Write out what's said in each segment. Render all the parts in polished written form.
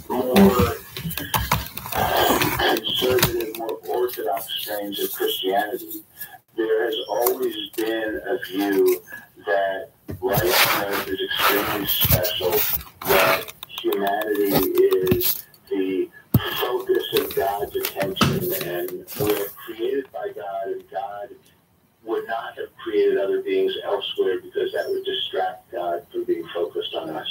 one more conservative, more orthodox strains of Christianity, there has always been a view that life on earth is extremely special, that humanity is the focus of God's attention, and we're created by God, and God would not have created other beings elsewhere because that would distract God from being focused on us.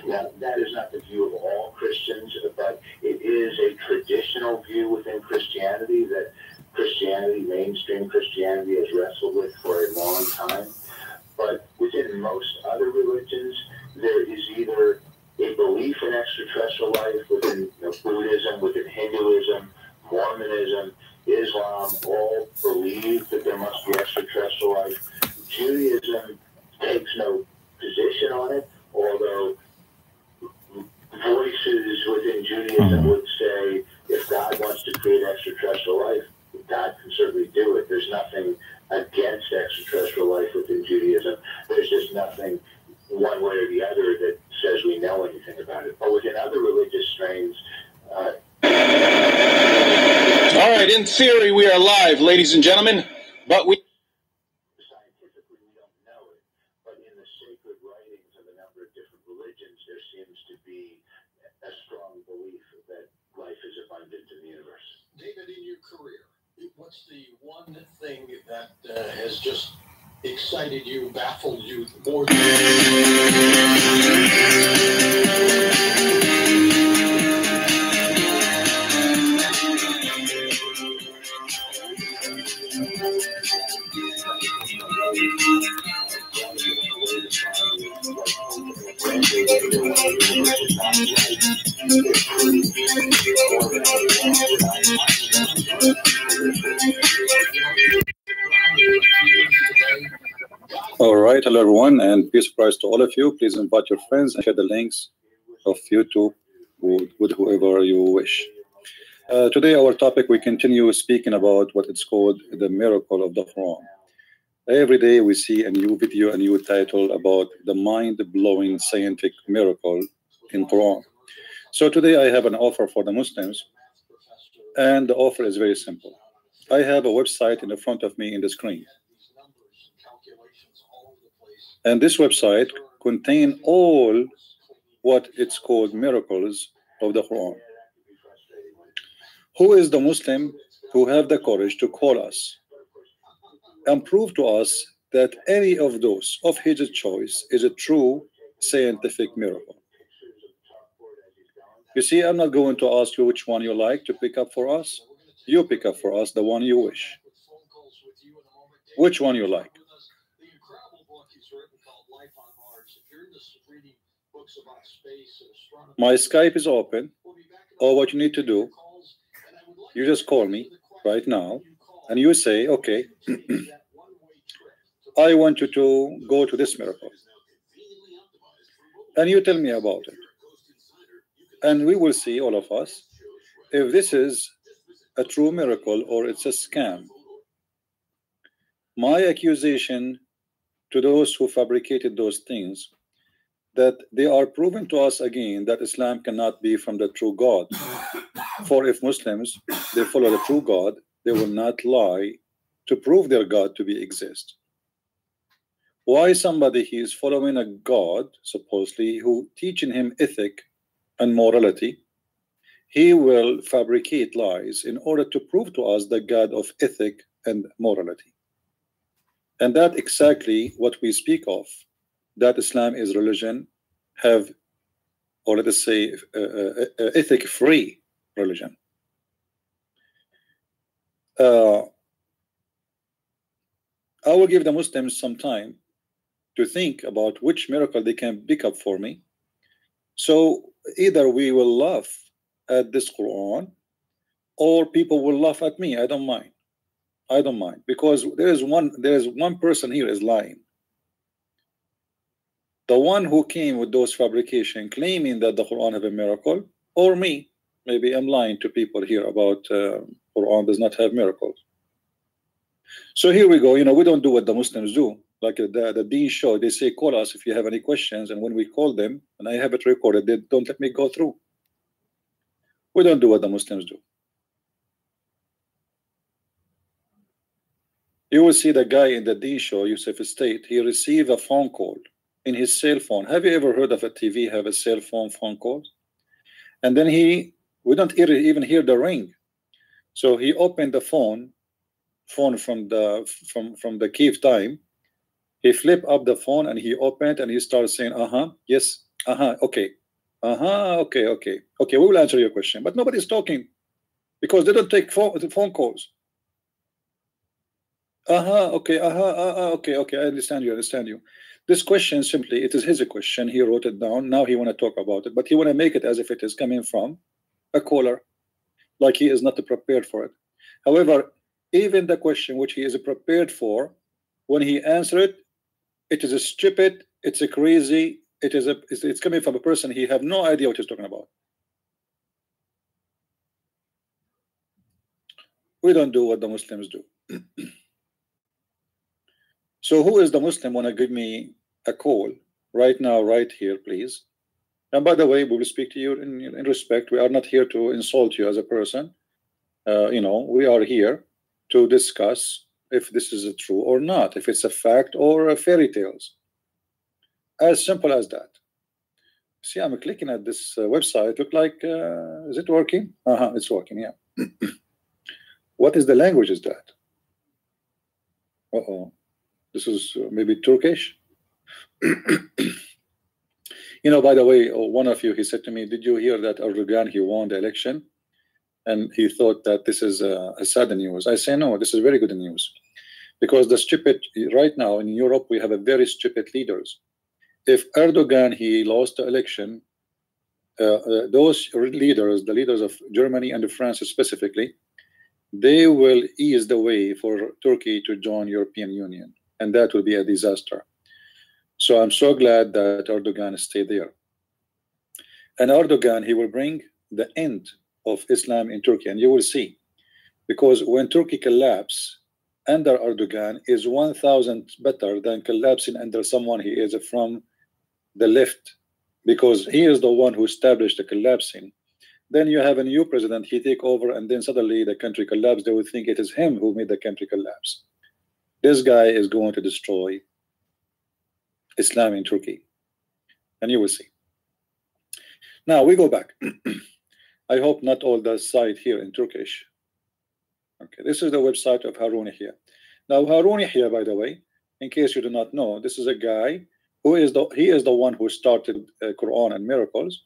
Now, that is not the view of all Christians, but it is a traditional view within Christianity that mainstream Christianity, has wrestled with for a long time. But within most other religions, there is either a belief in extraterrestrial life within Buddhism, within Hinduism, Mormonism, Islam, all believe that there must be extraterrestrial life. Judaism takes no position on it, although voices within Judaism would say if God wants to create extraterrestrial life, God can certainly do it. There's nothing against extraterrestrial life within Judaism. There's just nothing one way or the other that says we know anything about it. But within other religious strains, all right, in theory, we are live, ladies and gentlemen, but scientifically we don't know it, but in the sacred writings of a number of different religions, there seems to be a strong belief that life is abundant in the universe. David, in your career, what's the one thing that has just excited you, baffled you more than... All right, hello everyone, and peace of Christ to all of you. Please invite your friends and share the links of YouTube with whoever you wish. Today, our topic, we continue speaking about what it's called the miracle of the Quran. Every day we see a new video, a new title about the mind-blowing scientific miracle in Quran. So today I have an offer for the Muslims, and the offer is very simple. I have a website in the front of me in the screen. And this website contains all what it's called miracles of the Quran. Who is the Muslim who have the courage to call us and prove to us that any of those of his choice is a true scientific miracle? You see, I'm not going to ask you which one you like to pick up for us. You pick up for us the one you wish. Which one you like? My Skype is open, or what you need to do, you just call me right now and you say, okay, I want you to go to this miracle, and you tell me about it, and we will see, all of us, if this is a true miracle or it's a scam. My accusation to those who fabricated those things, that they are proving to us again that Islam cannot be from the true God. For if Muslims, they follow the true God, they will not lie to prove their God to be exist. Why somebody he is following a God, supposedly, who teaching him ethic and morality, he will fabricate lies in order to prove to us the God of ethic and morality. And that exactly what we speak of, that Islam is religion, have, or let us say, ethic-free religion. I will give the Muslims some time to think about which miracle they can pick up for me. So either we will laugh at this Quran, or people will laugh at me. I don't mind. I don't mind, because there is one person here is lying. The one who came with those fabrication claiming that the Quran have a miracle, or me. Maybe I'm lying to people here about Quran does not have miracles. So here we go. You know, we don't do what the Muslims do. like the Dean show, they say call us if you have any questions, and when we call them, and I have it recorded, they don't let me go through. We don't do what the Muslims do. You will see the guy in the Dean show, Yusuf State, he received a phone call in his cell phone. Have you ever heard of a TV have a cell phone call? And then we don't even hear the ring. So he opened the phone from the Kiev time. He flipped up the phone and he opened and he started saying, yes, okay, okay, we will answer your question. But nobody's talking because they don't take phone calls. Okay, okay, I understand you. This question simply, it is his question. He wrote it down. Now he want to talk about it, but he want to make it as if it is coming from a caller, like he is not prepared for it. However, even the question which he is prepared for, when he answer it, it is a stupid, it's a crazy, it's coming from a person he have no idea what he's talking about. We don't do what the Muslims do. So who is the Muslim want to give me a call right now, right here, please? And by the way, we will speak to you in respect. We are not here to insult you as a person. We are here to discuss if this is true or not, if it's a fact or a fairy tales. As simple as that. See, I'm clicking at this website. Look like, is it working? It's working, yeah. What is the language is that? This is maybe Turkish. By the way, one of you, he said to me, did you hear that Erdogan, he won the election? And he thought that this is a sad news. I say, no, this is very good news. Because the stupid, right now in Europe, we have a very stupid leaders. If Erdogan, he lost the election, those leaders, the leaders of Germany and France specifically, they will ease the way for Turkey to join European Union. And that will be a disaster. So I'm so glad that Erdogan stayed there. And Erdogan, he will bring the end of Islam in Turkey, and you will see. Because when Turkey collapse under Erdogan is 1,000 better than collapsing under someone he is from the left, because he is the one who established the collapsing. Then you have a new president, he take over, and then suddenly the country collapse. They will think it is him who made the country collapse. This guy is going to destroy Islam in Turkey, and you will see. Now we go back. I hope not all the site here in Turkish. Okay, this is the website of Harun Yahya. Now Harun Yahya, by the way, in case you do not know, this is a guy who is the one who started Quran and miracles,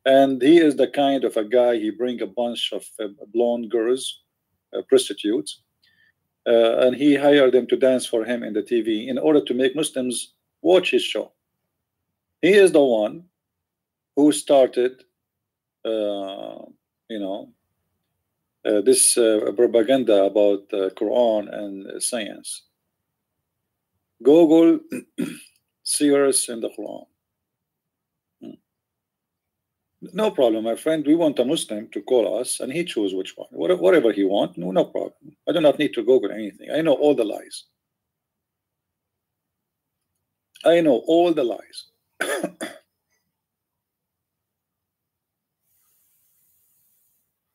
and he is the kind of a guy, he bring a bunch of blonde girls, prostitutes, and he hired them to dance for him in the TV in order to make Muslims watch his show. He is the one who started this propaganda about Quran and science. Google seers in the Quran. No problem, my friend. We want a Muslim to call us and he choose which one. Whatever he wants, no problem. I do not need to Google anything. I know all the lies. I know all the lies.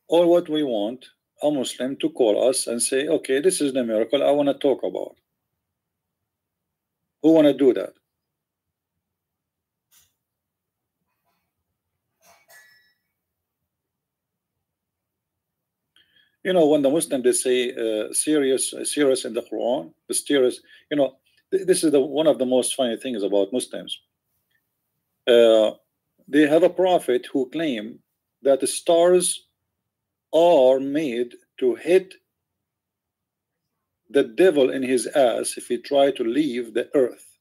All what we want, a Muslim to call us and say, okay, this is the miracle I want to talk about. Who want to do that? When the Muslim, they say serious in the Quran, mysterious, this is one of the most funny things about Muslims. They have a prophet who claim that the stars are made to hit the devil in his ass if he try to leave the earth.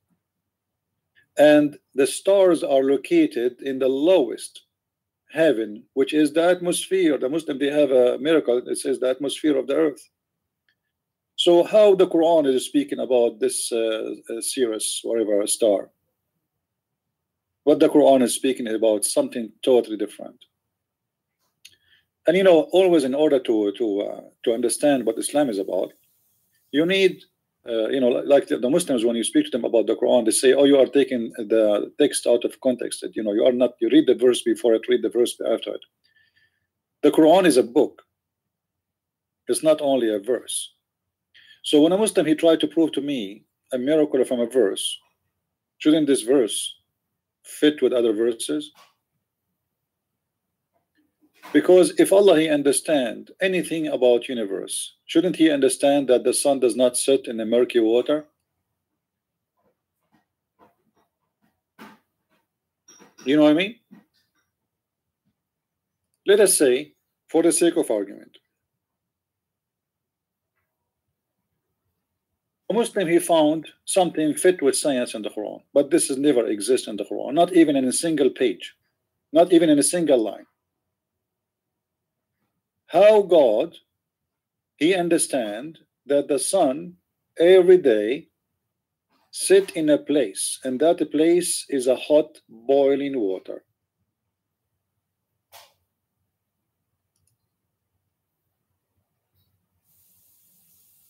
And the stars are located in the lowest heaven, which is the atmosphere. The Muslim, they have a miracle, it says the atmosphere of the earth. So how the Quran is speaking about this Sirius, whatever star? What the Quran is speaking about something totally different. And always in order to understand what Islam is about, you need you know, like the Muslims, when you speak to them about the Quran, they say, oh, you are taking the text out of context. That, you know, you are not, you read the verse before it, read the verse after it. The Quran is a book. It's not only a verse. So when a Muslim, he tried to prove to me a miracle from a verse, shouldn't this verse fit with other verses? Because if Allah, he understand anything about universe, shouldn't he understand that the sun does not set in the murky water? You know what I mean? Let us say, for the sake of argument, a Muslim, he found something fit with science in the Quran, but this has never exist in the Quran, not even in a single page, not even in a single line. How God, he understand that the sun every day sit in a place, and that place is a hot boiling water.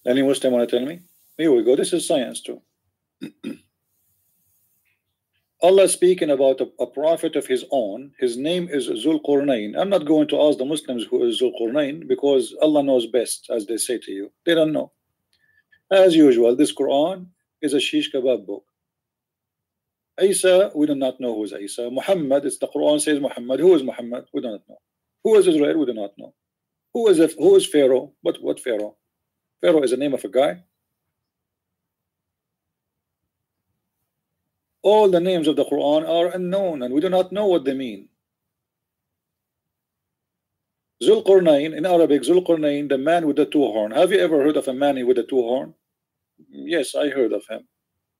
Any Muslim want to tell me? Here we go. This is science too. Allah speaking about a prophet of his own. His name is Zulqarnain. I'm not going to ask the Muslims who is Zulqarnain, because Allah knows best, as they say to you. They don't know. As usual, this Quran is a shish kebab book. Isa, we do not know who is Isa. Muhammad, it's the Quran says Muhammad. Who is Muhammad? We do not know. Who is Israel? We do not know. Who is Pharaoh? What Pharaoh? Pharaoh is the name of a guy. All the names of the Quran are unknown, and we do not know what they mean. Zulqarnain, in Arabic, Zulqarnain, the man with the two horn. Have you ever heard of a man with a two horn? Yes, I heard of him.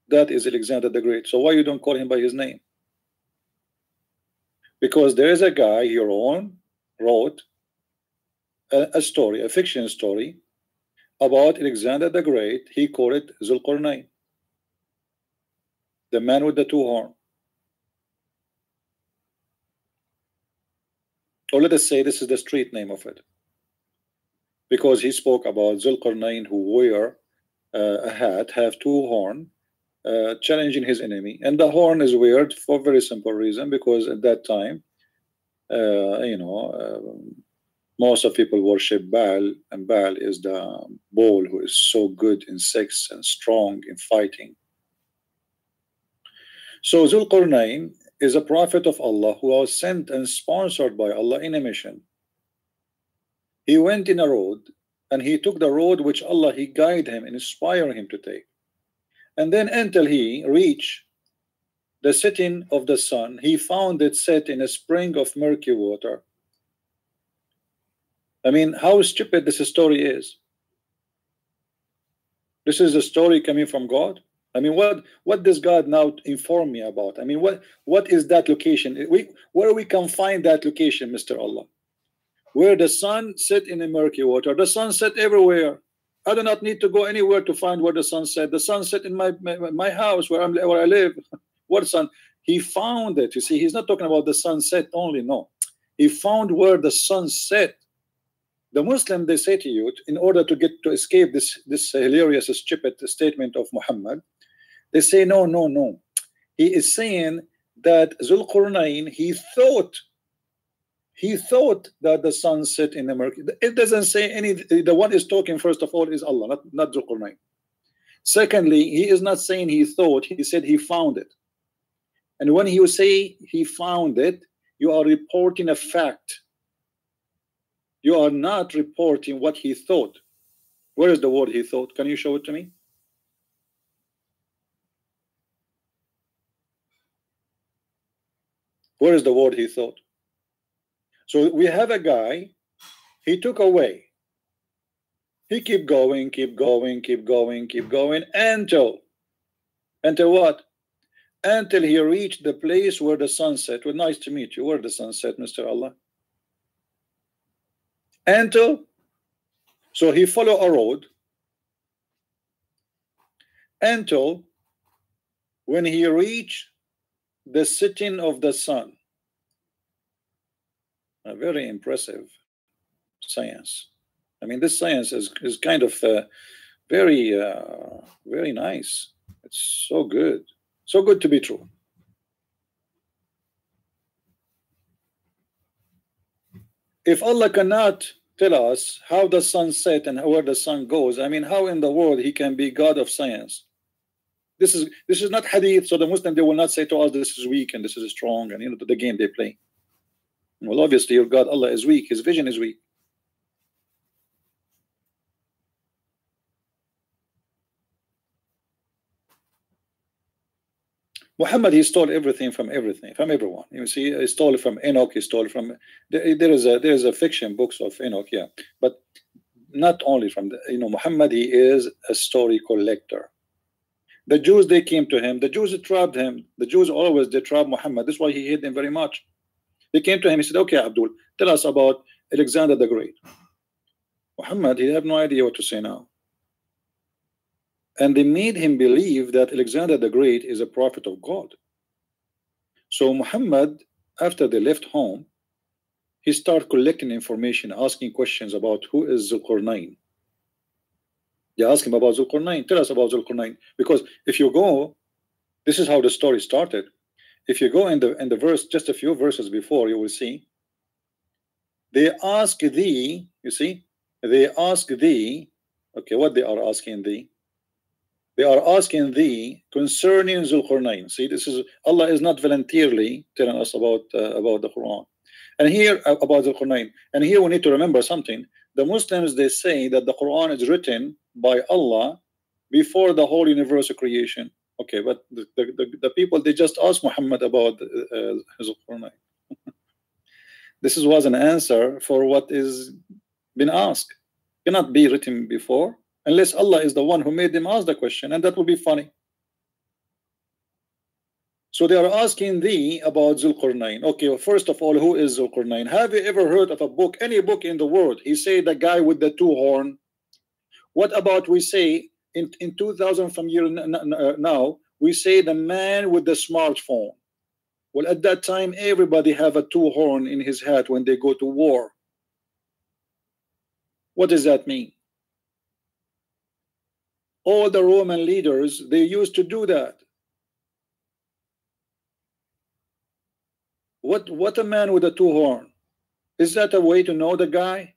That is Alexander the Great. So why you don't call him by his name? Because there is a guy he wrote a story, a fiction story about Alexander the Great. He called it Zulqarnain, the man with the two horn. Or let us say this is the street name of it, because he spoke about Zulqarnain, who wear a hat, have two horn, challenging his enemy. And the horn is weird for a very simple reason, because at that time, you know, most of people worship Baal, and Baal is the bull who is so good in sex and strong in fighting. So Zulqarnain is a prophet of Allah who was sent and sponsored by Allah in a mission. He went in a road, and he took the road which Allah, he guided him and inspired him to take. And then until he reached the setting of the sun, he found it set in a spring of murky water. I mean, how stupid this story is. This is a story coming from God. I mean, what does God now inform me about? I mean, what is that location? Where we can find that location, Mr. Allah? Where the sun set in the murky water. The sun set everywhere. I do not need to go anywhere to find where the sun set. The sun set in my house where I live. What sun? He found it. You see, he's not talking about the sunset only. No, he found where the sun set. The Muslim, they say to you, in order to escape this hilarious, stupid statement of Muhammad, they say no. He is saying that Zulqarnain, he thought that the sun set in the murky. It doesn't say any. The one is talking first of all is Allah, not Zulqarnain. Secondly, he is not saying he thought. He said he found it. And when you say he found it, you are reporting a fact. You are not reporting what he thought. Where is the word he thought? Can you show it to me? Where is the word he thought? So we have a guy, he took away. He keep going until what? Until he reached the place where the sun set. Well, nice to meet you. Where the sun set, Mr. Allah? So he followed a road until when he reached the setting of the sun. A very impressive science. I mean, this science is kind of Very, very nice. It's so good. So good to be true. If Allah cannot tell us how the sun sets and where the sun goes, I mean, how in the world he can be God of science? This is not hadith, so the Muslim, they will not say to us this is weak and this is strong, and you know the game they play. Well, obviously your God Allah is weak, his vision is weak. Muhammad, he stole everything from everyone. You see, he stole from Enoch, he stole from there is a fiction books of Enoch, yeah, but not only from the, you know, Muhammad, he is a story collector. The Jews, they came to him, the Jews trapped him, the Jews always they trap Muhammad. That's why he hate them very much. They came to him, he said, okay, Abdul, tell us about Alexander the Great. Muhammad, he had no idea what to say now. And they made him believe that Alexander the Great is a prophet of God. So Muhammad, after they left home, he started collecting information, asking questions about who is Zulqarnain. They ask him about Zulqarnain. Tell us about Zulqarnain. Because if you go, this is how the story started. If you go in the verse, just a few verses before, you will see. They ask thee, you see, they ask thee, okay, what they are asking thee? They are asking thee concerning Zulqarnain. See, this is Allah is not voluntarily telling us about the Quran. And here about Zulqarnain. And here we need to remember something. The Muslims, they say that the Quran is written by Allah before the whole universal creation. Okay, but the people, they just ask Muhammad about Zulqarnain. This was an answer for what is been asked. Cannot be written before, unless Allah is the one who made them ask the question, and that would be funny. So they are asking thee about Zulqarnain. Okay, well, first of all, who is Zulqarnain? Have you ever heard of a book, any book in the world? He say the guy with the two horn. What about we say in 2000 from year now, we say the man with the smartphone. Well, at that time, everybody have a two horn in his hat when they go to war. What does that mean? All the Roman leaders, they used to do that. What a man with a two horn? Is that a way to know the guy?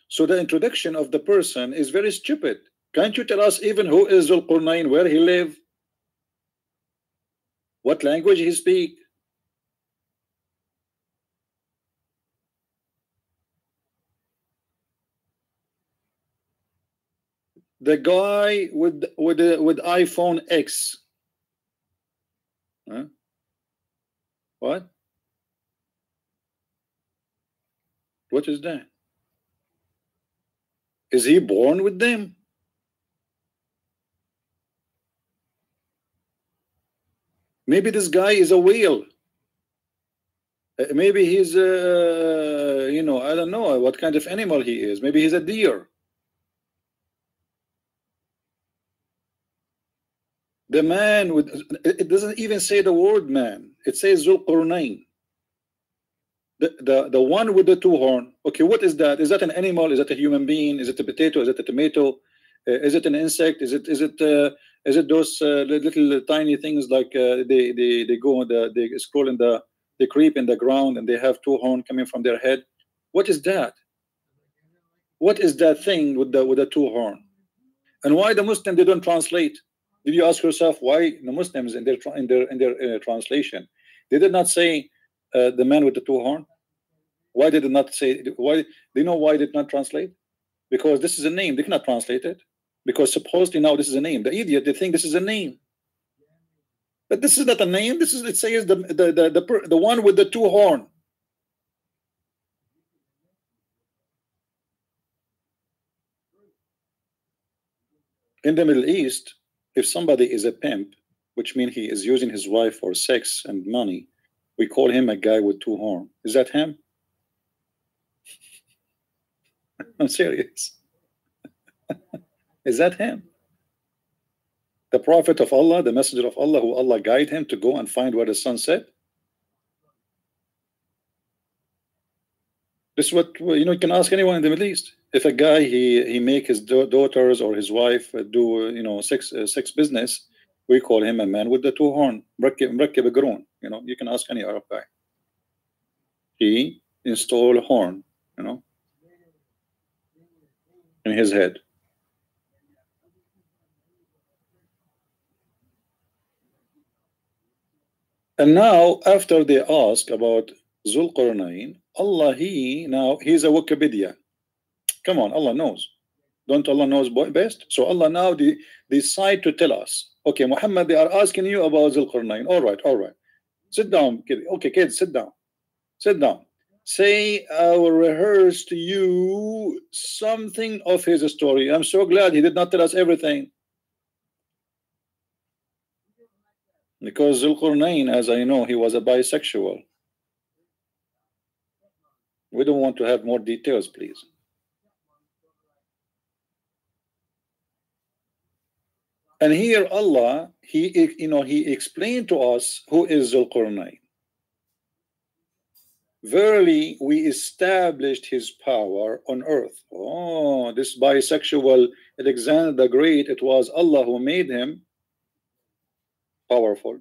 So the introduction of the person is very stupid. Can't you tell us even who is Zulqarnain, where he live, what language he speak? The guy with iPhone X. Huh? What? What is that? Is he born with them? Maybe this guy is a whale. Maybe he's you know, I don't know what kind of animal he is. Maybe he's a deer. The man with, it doesn't even say the word man. It says Zulqarnain. The one with the two horn. Okay, what is that? Is that an animal? Is that a human being? Is it a potato? Is it a tomato? Is it an insect? Is it those little tiny things like they go they scroll in they creep in the ground and they have two horn coming from their head? What is that? What is that thing with the two horn? And why the Muslim they don't translate? Did you ask yourself why the Muslims in their translation they did not say the man with the two horn? Why did they not say? Why do you know why they did not translate? Because this is a name. They cannot translate it because supposedly now this is a name. The idiot, they think this is a name, but this is not a name. This is, it says the one with the two horn. In the Middle East, if somebody is a pimp, which means he is using his wife for sex and money, we call him a guy with two horns. Is that him? I'm serious. Is that him? The prophet of Allah, the messenger of Allah, who Allah guide him to go and find where the sun set? This is what, you know, you can ask anyone in the Middle East. If a guy he make his daughters or his wife do you know sex business, we call him a man with the two horn. You know, you can ask any Arab guy. He install a horn, you know, in his head. And now after they ask about Zulqarnain, Allah he's a Wikipedia. Come on, Allah knows. Don't Allah knows best? So Allah now decide to tell us. Okay, Muhammad, they are asking you about Zulqarnain. All right. Sit down, kid. Okay, kids, sit down. Sit down. Say, I will rehearse to you something of his story. I'm so glad he did not tell us everything. Because Zulqarnain, as I know, he was a bisexual. We don't want to have more details, please. And here Allah, he explained to us who is Zulqarnain. Verily, we established his power on earth. Oh, this bisexual Alexander the Great, it was Allah who made him powerful.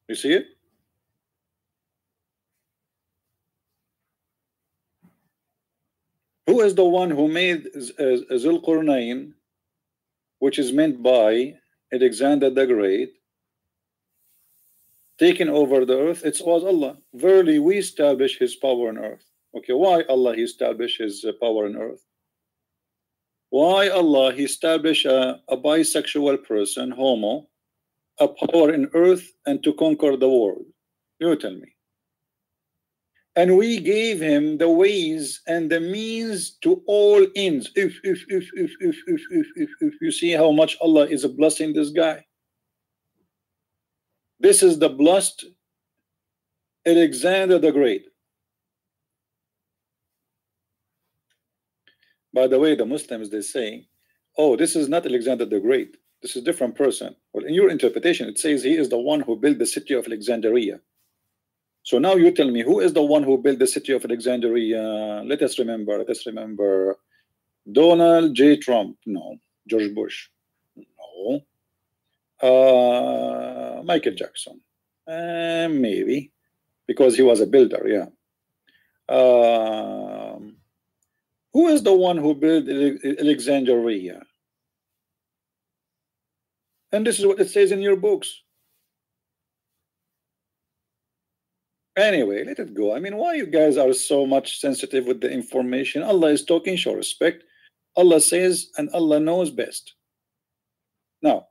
You see it? Who is the one who made Zulqarnain, which is meant by Alexander the Great, taking over the earth? It was Allah. Verily, we establish his power on earth. Okay, why Allah he established his power on earth? Why Allah he established a bisexual person, homo, a power in earth and to conquer the world? You tell me. And we gave him the ways and the means to all ends. If you see how much Allah is blessing this guy. This is the blessed Alexander the Great. By the way, the Muslims, they say, oh, this is not Alexander the Great. This is a different person. Well, in your interpretation, it says he is the one who built the city of Alexandria. So now you tell me, who is the one who built the city of Alexandria? Let us remember. Donald J. Trump. No. George Bush. No. Michael Jackson. Maybe. Because he was a builder, yeah. Who is the one who built Alexandria? And this is what it says in your books. Anyway, let it go. I mean, why you guys are so much sensitive with the information? Allah is talking, show respect. Allah says, and Allah knows best. Now,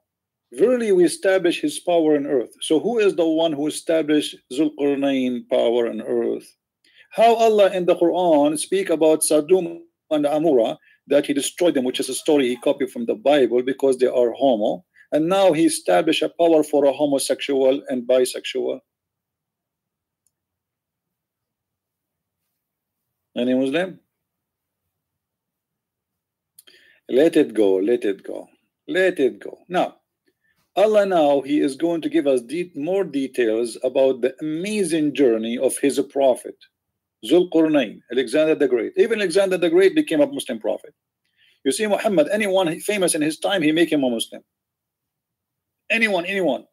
verily we establish his power on earth. So who is the one who established Zulqarnain power on earth? How Allah in the Quran speak about Sodom and Amorah, that he destroyed them, which is a story he copied from the Bible because they are homo, and now he established a power for a homosexual and bisexual. Any Muslim? Let it go, let it go, let it go. Now, Allah now, he is going to give us more details about the amazing journey of his prophet, Zulqarnain, Alexander the Great. Even Alexander the Great became a Muslim prophet. You see, Muhammad, anyone famous in his time, he make him a Muslim. Anyone.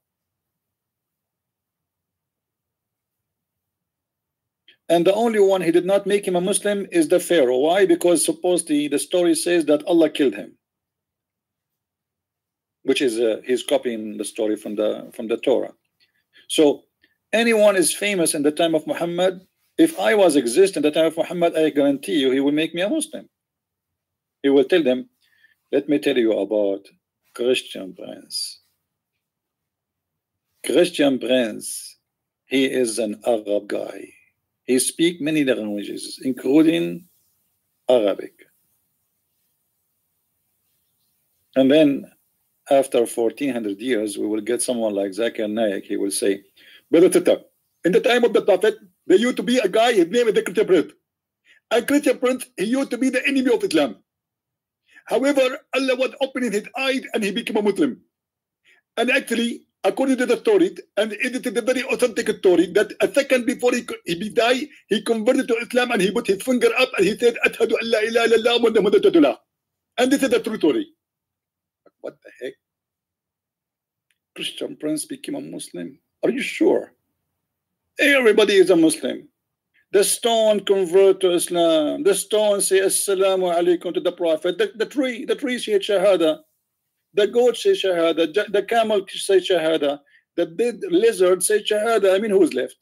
And the only one he did not make him a Muslim is the Pharaoh. Why? Because supposedly the story says that Allah killed him, which is he's copying the story from the Torah. So anyone is famous in the time of Muhammad. If I was exist in the time of Muhammad, I guarantee you he will make me a Muslim. He will tell them, let me tell you about Christian Prince. Christian Prince, he is an Arab guy. He speaks many languages, including Arabic. And then after 1400 years, we will get someone like Zakir Naik. He will say, Brother Tita, in the time of the Prophet, there used to be a guy, his name is the Christian Prince. And Christian Prince, he used to be the enemy of Islam. However, Allah was opening his eyes and he became a Muslim. And actually, according to the Torah, and edited the very authentic Torah, that a second before he died, he converted to Islam and he put his finger up and he said, Ashhadu an la ilaha illallah wa Muhammadan rasulullah. And this is the true Torah. What the heck? Christian Prince became a Muslim. Are you sure? Everybody is a Muslim. The stone convert to Islam. The stone say Assalamu alaikum to the Prophet. The tree say Shahada. The goat say Shahada. The camel say Shahada. The dead lizard say Shahada. I mean, who's left?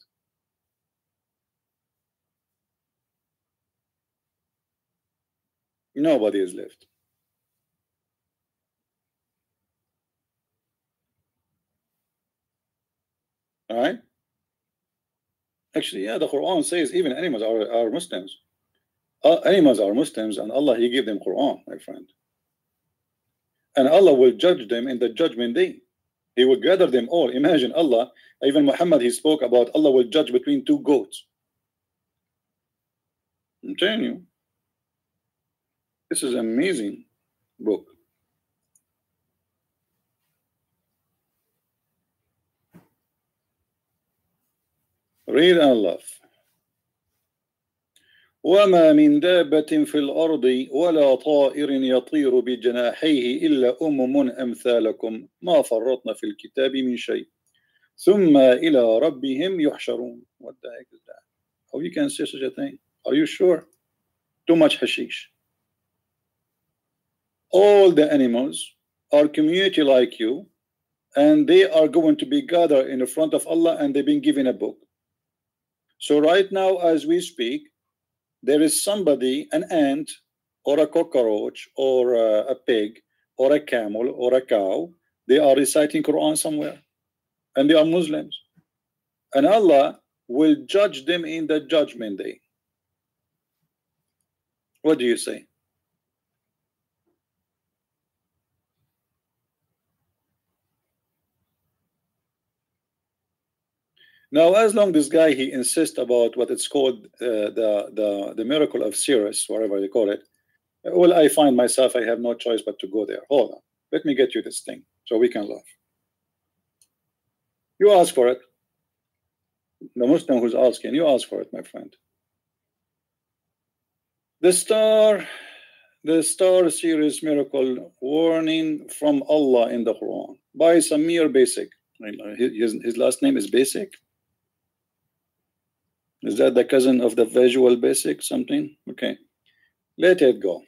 Nobody is left. All right. Actually, yeah, the Quran says even animals are Muslims. Animals are Muslims, and Allah, He gave them Quran, my friend. And Allah will judge them in the judgment day. He will gather them all. Imagine Allah, even Muhammad, he spoke about Allah will judge between two goats. I'm telling you, this is an amazing book. Read and love. وما من دابة في الأرض ولا طائر يطير بجناحيه إلا أمم أمثالكم ما فرطنا في الكتاب من شيء ثم إلى ربهم يحشرون. What the heck is that? How you can say such a thing? Are you sure? Too much hashish. All the animals are community like you, and they are going to be gathered in the front of Allah, and they've been given a book. So right now as we speak, there is somebody, an ant or a cockroach or a pig or a camel or a cow, they are reciting Quran somewhere, and they are Muslims, and Allah will judge them in the judgment day. What do you say? Now, as long this guy he insists about what it's called the miracle of Sirius, whatever you call it, well, I find myself I have no choice but to go there. Hold on, let me get you this thing so we can laugh. You ask for it. The Muslim who's asking, you ask for it, my friend. The star series miracle warning from Allah in the Quran by Samir Basic. His last name is Basic. Is that the cousin of the Visual Basic something? Okay, let it go.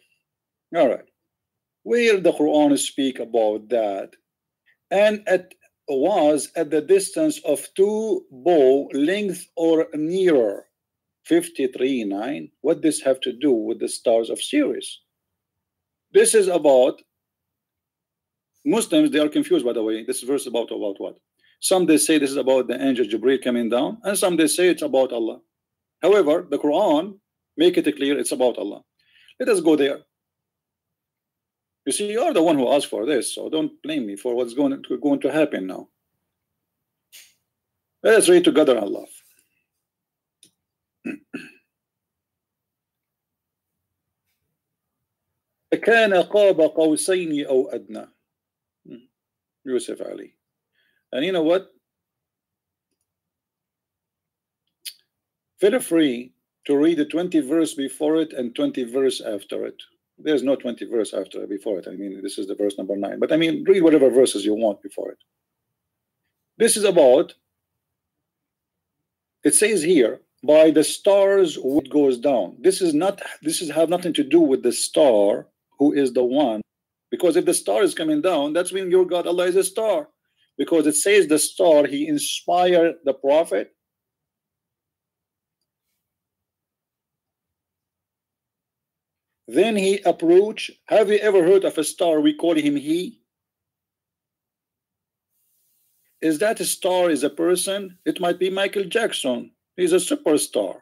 All right, where the Quran speak about that, and it was at the distance of 2 bow length or nearer, 53:9. What this have to do with the stars of Sirius? This is about Muslims. They are confused, by the way. This verse about what? Some they say this is about the angel Jibreel coming down, and some they say it's about Allah. However, the Quran make it clear it's about Allah. Let us go there. You see, you're the one who asked for this, so don't blame me for what's going to happen now. Let us read together and laugh. كان قاب قوسين أو أدنى. Yusuf Ali. And you know what? Feel free to read the 20 verse before it and 20 verse after it. There's no 20 verse after before it. I mean, this is the verse number 9. But I mean, read whatever verses you want before it. This is about, it says here, by the stars it goes down. This is have nothing to do with the star who is the one. Because if the star is coming down, that's when your God Allah is a star. Because it says the star, he inspired the prophet. Then he approached. Have you ever heard of a star? We call him he. Is that a star is a person? It might be Michael Jackson. He's a superstar.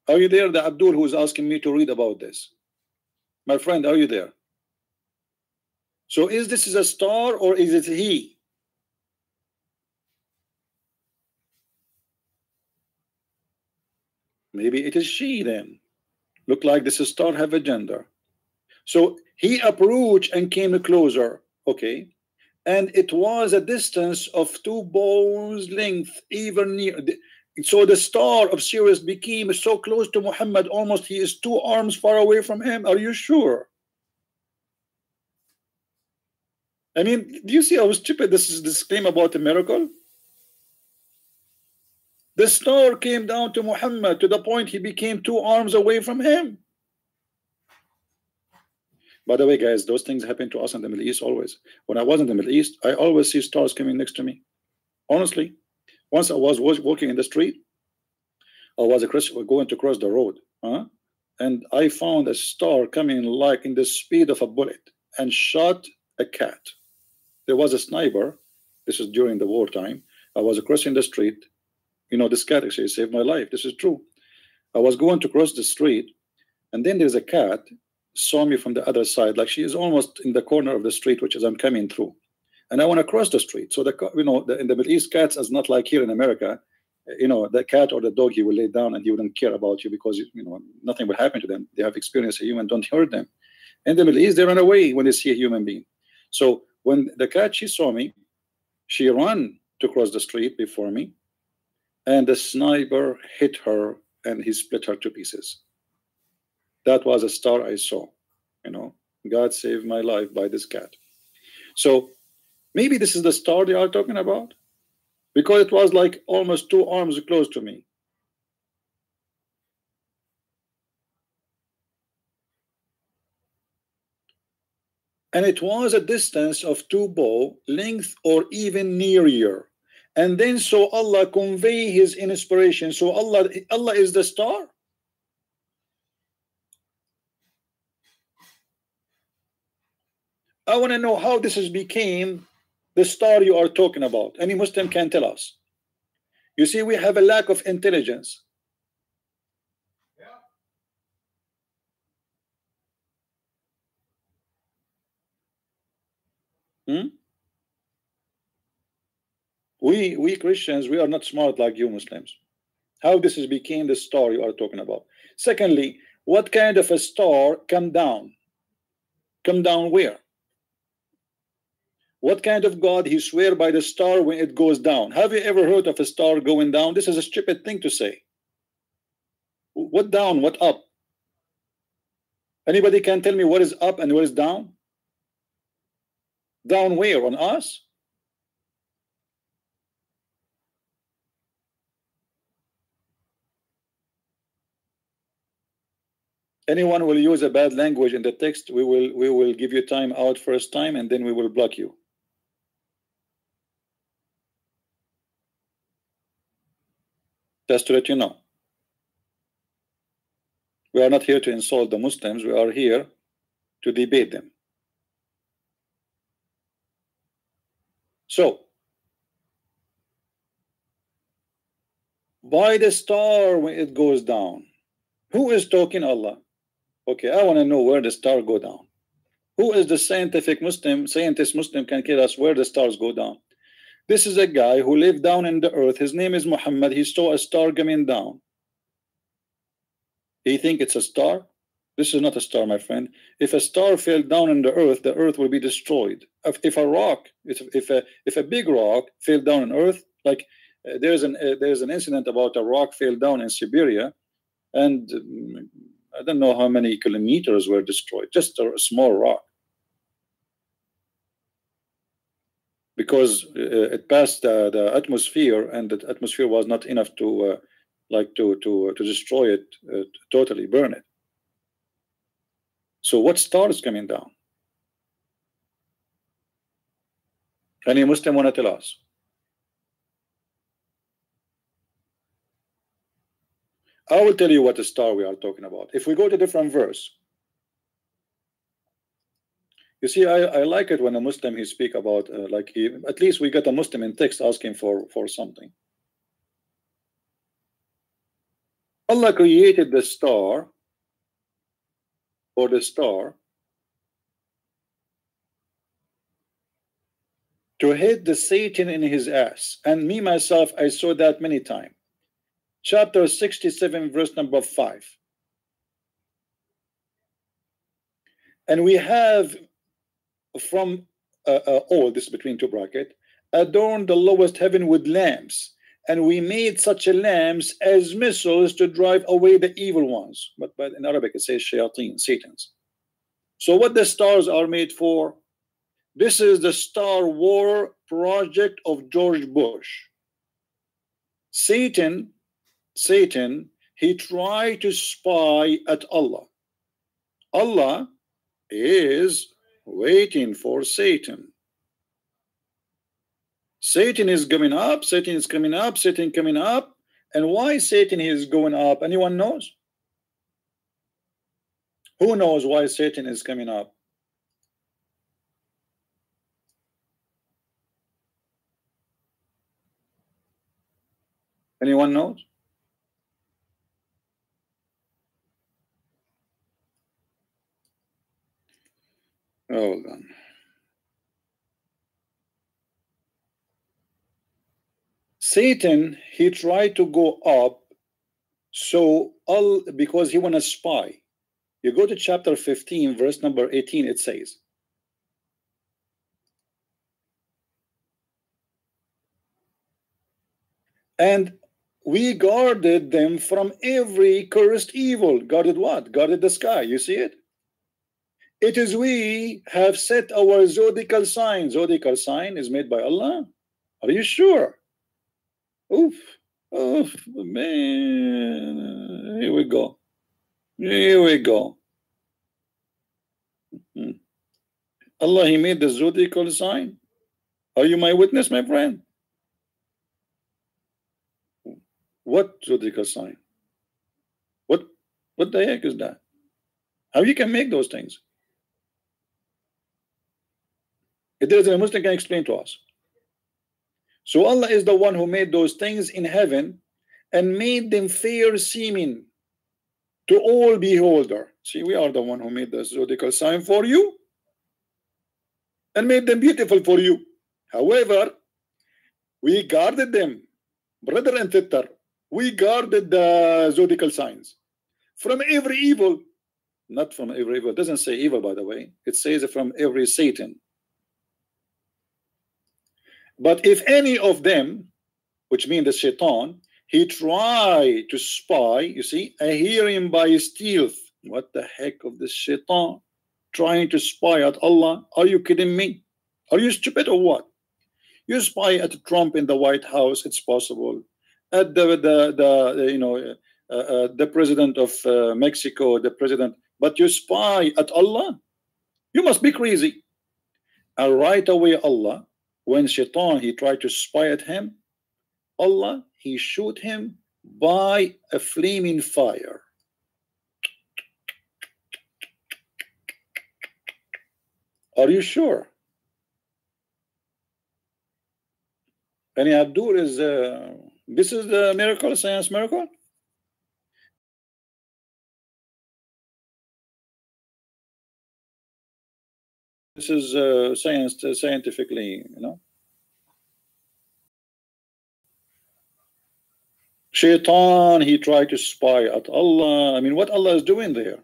Are you there? The Abdul who is asking me to read about this. My friend, are you there? So is this a star or is it he? Maybe it is she then. Look like this star have a gender. So he approached and came closer. Okay. and it was a distance of 2 bows length, even near. So the star of Sirius became so close to Muhammad, almost he is 2 arms far away from him. Are you sure? I mean, do you see how stupid this is, this claim about a miracle? The star came down to Muhammad to the point he became 2 arms away from him. By the way, guys, those things happen to us in the Middle East always. When I was in the Middle East, I always see stars coming next to me. Honestly, once I was walking in the street, I was going to cross the road, and I found a star coming like in the speed of a bullet and shot a cat. There was a sniper. This is during the wartime. I was crossing the street. You know, this cat actually saved my life. This is true. I was going to cross the street, and then there's a cat saw me from the other side, like she is almost in the corner of the street, which is I'm coming through, and I want to cross the street. So in the Middle East, cats is not like here in America. You know, the cat or the dog, he will lay down and he wouldn't care about you because nothing will happen to them. They have experienced a human, don't hurt them. In the Middle East, they run away when they see a human being. So when the cat, she saw me, she ran to cross the street before me, and the sniper hit her and he split her to pieces. That was a star I saw. God saved my life by this cat. So maybe this is the star they are talking about, because it was like almost 2 arms close to me. And it was a distance of 2 bow length or even nearer. And then so Allah convey his inspiration. So Allah is the star. I want to know how this has became the star you are talking about. Any Muslim can tell us. You see, we have a lack of intelligence. We Christians, we are not smart like you Muslims. How this has became the star you are talking about. Secondly, what kind of a star come down? Come down where? What kind of God he swear by the star when it goes down? Have you ever heard of a star going down? This is a stupid thing to say. What down? What up? Anybody can tell me what is up and what is down? Down where? On us? Anyone will use a bad language in the text, we will give you time out first time, and then we will block you. Just to let you know. We are not here to insult the Muslims, we are here to debate them. So, by the star when it goes down, who is talking? Allah. Okay, I want to know where the star go down. Who is the scientist Muslim can tell us where the stars go down? This is a guy who lived down in the earth. His name is Muhammad. He saw a star coming down. He think it's a star? This is not a star, my friend. If a star fell down in the earth will be destroyed. If a rock, if a big rock fell down on earth, like there's an incident about a rock fell down in Siberia, and I don't know how many kilometers were destroyed. Just a small rock, because it passed the atmosphere, and the atmosphere was not enough to to destroy it totally, burn it. So what star is coming down? Any Muslim want to tell us? I will tell you what the star we are talking about. If we go to different verse, you see, I like it when a Muslim he speak about at least we get a Muslim in text asking for something. Allah created the star, or the star, to hit the Satan in his ass. And me myself, I saw that many times. Chapter 67, verse number 5. And we have from all this between two brackets, adorned the lowest heaven with lamps, and we made such a lamps as missiles to drive away the evil ones. But in Arabic it says shayateen, Satans. So what the stars are made for? This is the Star War project of George Bush. Satan, he tried to spy at Allah. Allah is waiting for Satan. Satan is coming up, Satan is coming up, Satan coming up. And why Satan is going up? Anyone knows? Who knows why Satan is coming up? Anyone knows? Hold on. Satan, he tried to go up, so because he want to spy. You go to chapter 15, verse number 18, it says, and we guarded them from every cursed evil. Guarded what? Guarded the sky. You see it? It is we have set our zodiacal sign. Zodiacal sign is made by Allah. Are you sure? Oof. Oof, man. Here we go. Here we go. Allah, he made the zodiacal sign. Are you my witness, my friend? What zodiacal sign? What the heck is that? How you can make those things? If there is a Muslim can explain to us. So Allah is the one who made those things in heaven and made them fair seeming to all beholder. See, we are the one who made the zodiacal sign for you and made them beautiful for you. However, we guarded them, brother and sister. We guarded the zodiacal signs from every evil. Not from every evil. It doesn't say evil, by the way. It says from every Satan. But if any of them, which means the shaitan, he tried to spy, you see, I hear him by stealth. What the heck of this shaitan trying to spy at Allah? Are you kidding me? Are you stupid or what? You spy at Trump in the White House, it's possible. At the president of Mexico, the president, but you spy at Allah? You must be crazy. And right away, Allah, when shaitan he tried to spy at him, Allah he shoot him by a flaming fire. Are you sure? And Abdul is this is the miracle, science miracle. This is science, scientifically, you know. Shaitan, he tried to spy at Allah. I mean, what Allah is doing there?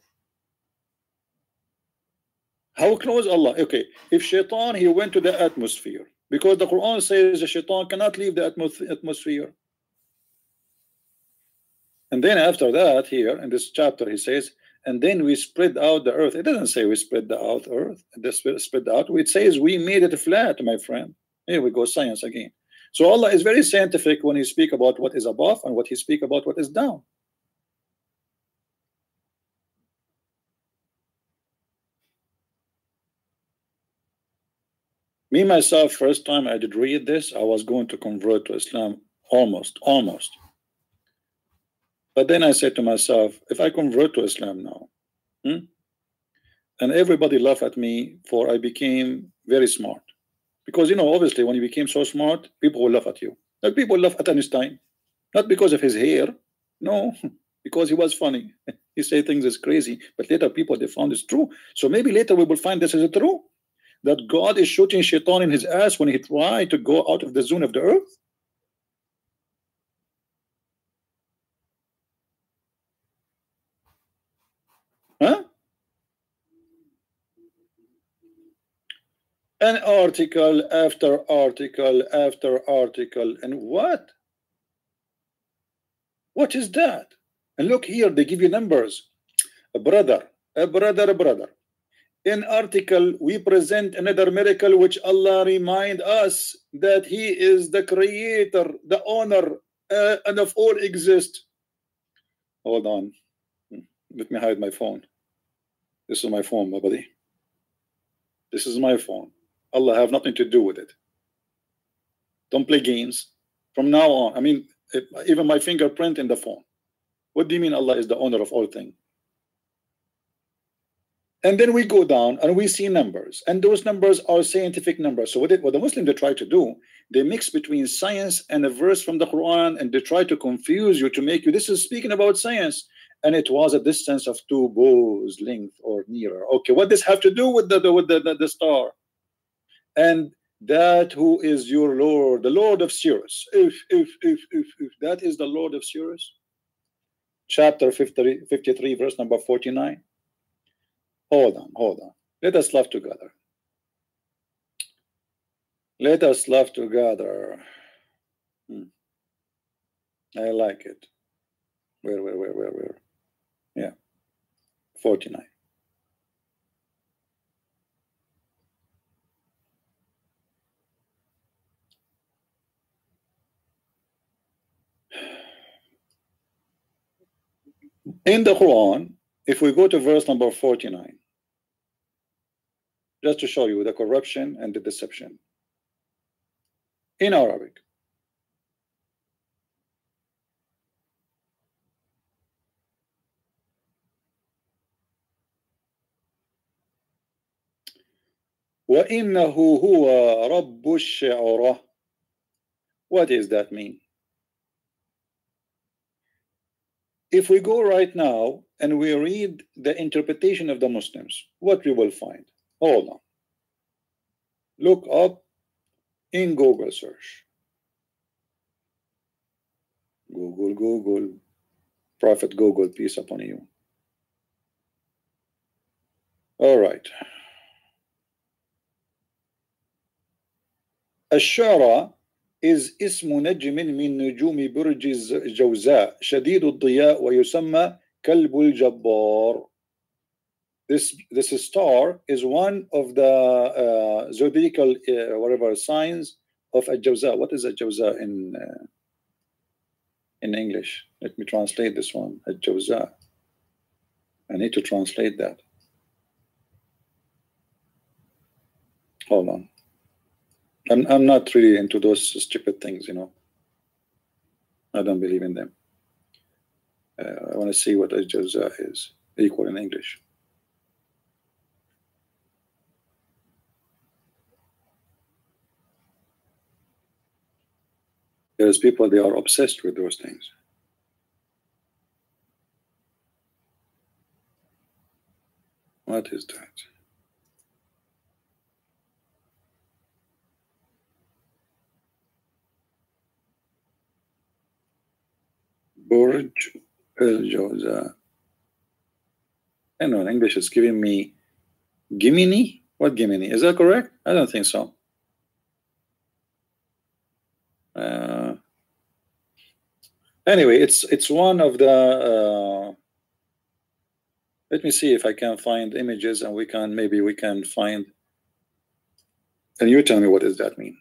How close Allah? Okay, if Shaitan, he went to the atmosphere, because the Quran says the Shaitan cannot leave the atmosphere. And then after that, here in this chapter, he says, and then we spread out the earth. It doesn't say we spread out earth. It spread out. It says we made it flat, my friend. Here we go, science again. So Allah is very scientific when he speak about what is above and what he speak about what is down. Me myself, first time I did read this, I was going to convert to Islam almost. But then I said to myself, if I convert to Islam now, and everybody laugh at me for I became very smart. Because, you know, obviously when you became so smart, people will laugh at you. Like people laugh at Einstein, not because of his hair, no, because he was funny. He say things is crazy, but later people, they found it's true. So maybe later we will find this is true, that God is shooting shaitan in his ass when he tried to go out of the zone of the earth. Huh? And article after article after article. And what is that? And look here, they give you numbers. A brother. In article, we present another miracle which Allah remind us that He is the creator, the owner, and of all exist. Hold on. Let me hide my phone. This is my phone, my buddy. This is my phone. Allah have nothing to do with it. Don't play games. From now on, I mean, even my fingerprint in the phone. What do you mean Allah is the owner of all things? And then we go down and we see numbers, and those numbers are scientific numbers. So what the Muslims they try to do, they mix between science and a verse from the Quran, and they try to confuse you to make you, this is speaking about science, and it was a distance of 2 bows length or nearer. Okay, what does have to do with the star? And that who is your Lord, the Lord of Sirius. If that is the Lord of Sirius, chapter 53, verse number 49. Hold on. Let us laugh together. Let us laugh together. I like it. Where? Yeah, 49. In the Quran, if we go to verse number 49, just to show you the corruption and the deception in Arabic. وَإِنَّهُ هُوَ رَبُّ الشِّعْرَةِ. What does that mean? If we go right now and we read the interpretation of the Muslims, what we will find? Hold on. Look up in Google search. Google. Prophet Google, peace upon you. All right. الشعرى is اسم نجم من نجوم برج الجوزاء شديد الضياء ويسمى كلب الجبار. This star is one of the zodiacal whatever signs of Al-Jawza. What is Al-Jawza in English? Let me translate this one. Al-Jawza. I need to translate that. Hold on. I'm not really into those stupid things, you know. I don't believe in them. I want to see what Al-Jawza is equal in English. There's people, they are obsessed with those things. What is that? Burj Al-Jawza. I know in English it's giving me Gimini. What Gimini? Is that correct? I don't think so. Anyway, it's one of the. Let me see if I can find images, and maybe we can find. And you tell me what does that mean?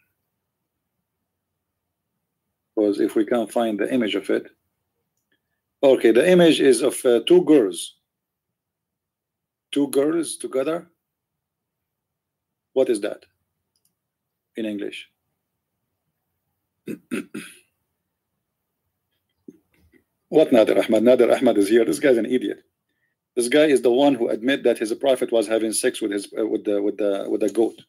Because if we can't find the image of it. Okay, the image is of 2 girls. 2 girls together. What is that in English? What Nader Ahmad? Nader Ahmad is here. This guy's an idiot. This guy is the one who admit that his prophet was having sex with his with the goat.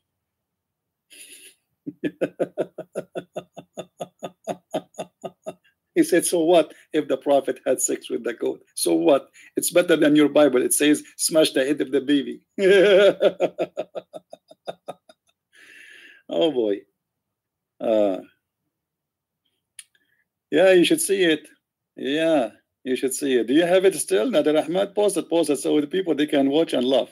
He said, so what if the prophet had sex with the goat? So what? It's better than your Bible. It says, smash the head of the baby. Oh boy. Yeah, you should see it. Yeah, you should see it. Do you have it still, Nader Ahmad? Post it so the people, they can watch and laugh.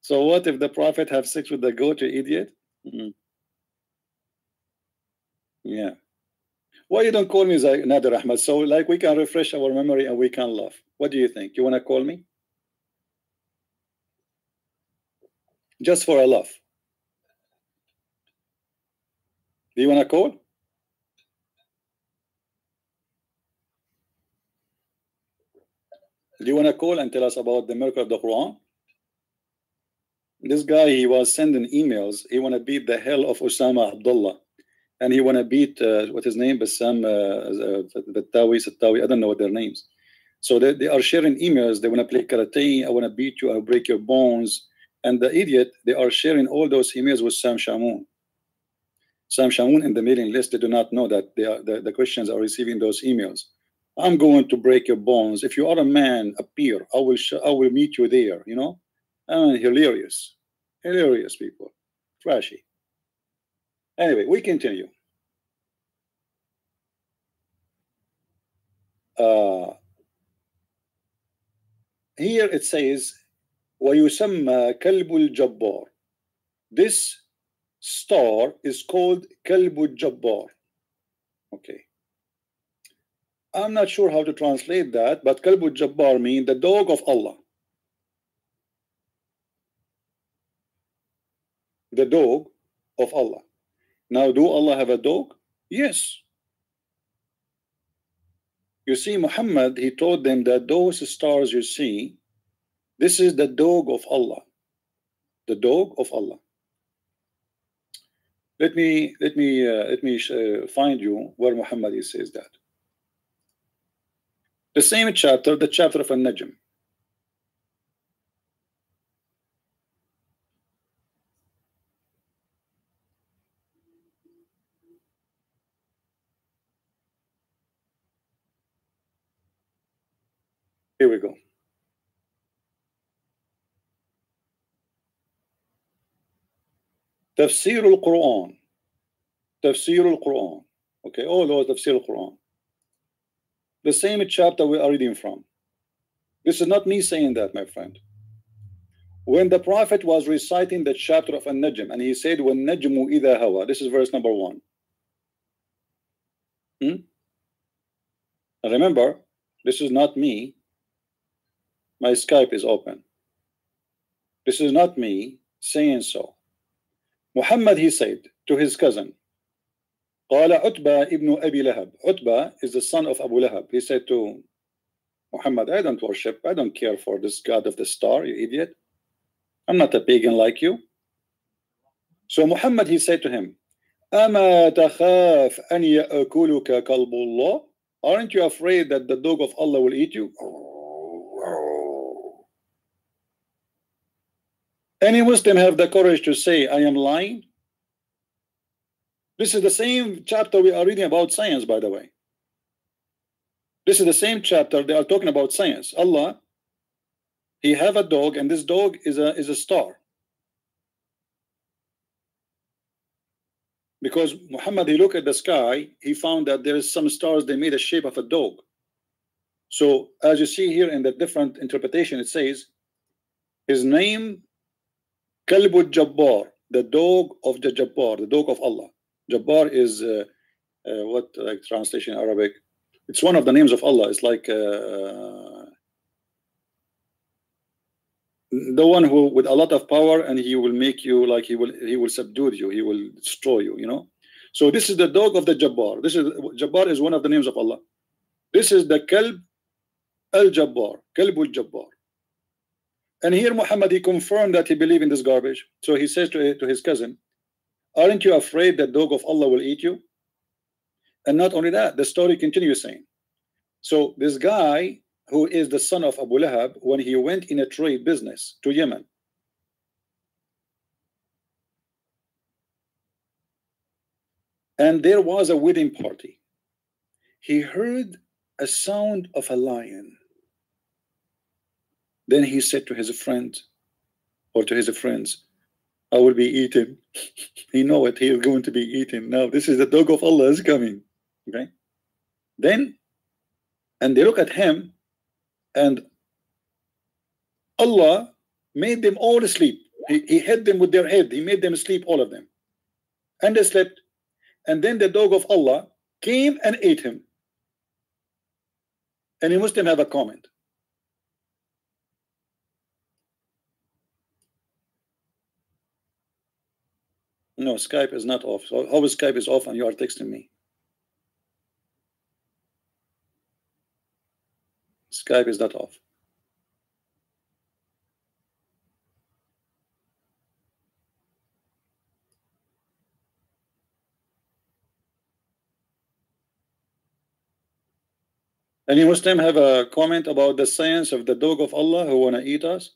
So what if the prophet have sex with the goat, you idiot? Yeah. Why you don't call me Nader Ahmed? So like we can refresh our memory and we can laugh. What do you think? You want to call me? Just for a laugh. Do you want to call? Do you want to call and tell us about the miracle of the Quran? This guy, he was sending emails. He want to beat the hell of Osama Abdullah. And he want to beat, what his name? Bassam, Sattawi. I don't know what their names. So they are sharing emails. They want to play karate. I want to beat you. I'll break your bones. And the idiot, they are sharing all those emails with Sam Shamoun. Sam Shamoun in the mailing list, they do not know that the Christians are receiving those emails. I'm going to break your bones. If you are a man, appear. I will meet you there. You know, hilarious, hilarious people, trashy. Anyway, we continue. Here it says, وَيُسَمَّى كَلْبُ الْجَبَّارِ. This star is called كَلْبُ الْجَبَّارِ. Okay. I'm not sure how to translate that, but كَلْبُ الْجَبَّارِ means the dog of Allah. The dog of Allah. Now, do Allah have a dog? Yes. You see, Muhammad, he told them that those stars you see, this is the dog of Allah. The dog of Allah. Let me find you where Muhammad says that. The same chapter, the chapter of An-Najm. Here we go. Tafsir al-Quran. Tafsir al-Quran. Okay, all those Tafsir al-Quran. The same chapter we are reading from. This is not me saying that, my friend. When the Prophet was reciting the chapter of An-Najm, and he said, وَالنَّجْمُ إِذَا هَوَى. This is verse number 1. Remember, this is not me. My Skype is open. This is not me saying so. Muhammad, he said to his cousin, قال عتبة ابن أبي لهب. Utbah is the son of Abu Lahab. He said to Muhammad, I don't worship, I don't care for this God of the star, you idiot. I'm not a pagan like you. So Muhammad, he said to him, أما تخاف أن يأكلك كلب الله? Aren't you afraid that the dog of Allah will eat you? Any Muslim have the courage to say, I am lying? This is the same chapter we are reading about science, by the way. This is the same chapter they are talking about science. Allah, he have a dog, and this dog is a star. Because Muhammad, he looked at the sky, he found that there is some stars, they made a shape of a dog. So as you see here in the different interpretation, it says his name Kalbul Jabbar, the dog of the Jabbar, the dog of Allah. Jabbar is what like translation in Arabic? It's one of the names of Allah. It's like the one who with a lot of power, and he will make you like he will subdue you, he will destroy you, you know. So this is the dog of the Jabbar. This is Jabbar is one of the names of Allah. This is the Kalb al-Jabbar, Kalbul Jabbar. And here Muhammad, he confirmed that he believed in this garbage. So he says to his cousin, aren't you afraid that dog of Allah will eat you? And not only that, the story continues saying, so this guy who is the son of Abu Lahab, when he went in a trade business to Yemen, and there was a wedding party, he heard a sound of a lion. Then he said to his friend or to his friends, I will be eaten. He know it, he is going to be eaten. Now this is the dog of Allah is coming. Okay. Then, and they look at him, and Allah made them all asleep. He hit them with their head. He made them sleep, all of them. And they slept. And then the dog of Allah came and ate him. And a Muslim have a comment. No, Skype is not off. So how is Skype is off and you are texting me? Skype is not off. Any Muslim have a comment about the science of the dog of Allah who want to eat us?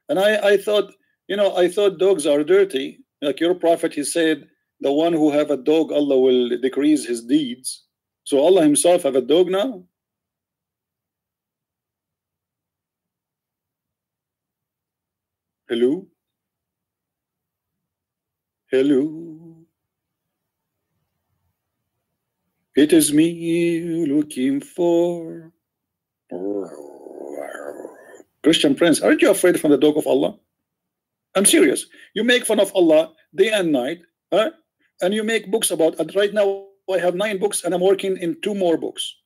And I thought, you know, I thought dogs are dirty. Like your prophet, he said, the one who have a dog, Allah will decrease his deeds. So Allah himself have a dog now? Hello? Hello? It is me you're looking for. Christian Prince, aren't you afraid from the dog of Allah? I'm serious. You make fun of Allah day and night, huh? And you make books about it. Right now I have 9 books and I'm working in 2 more books.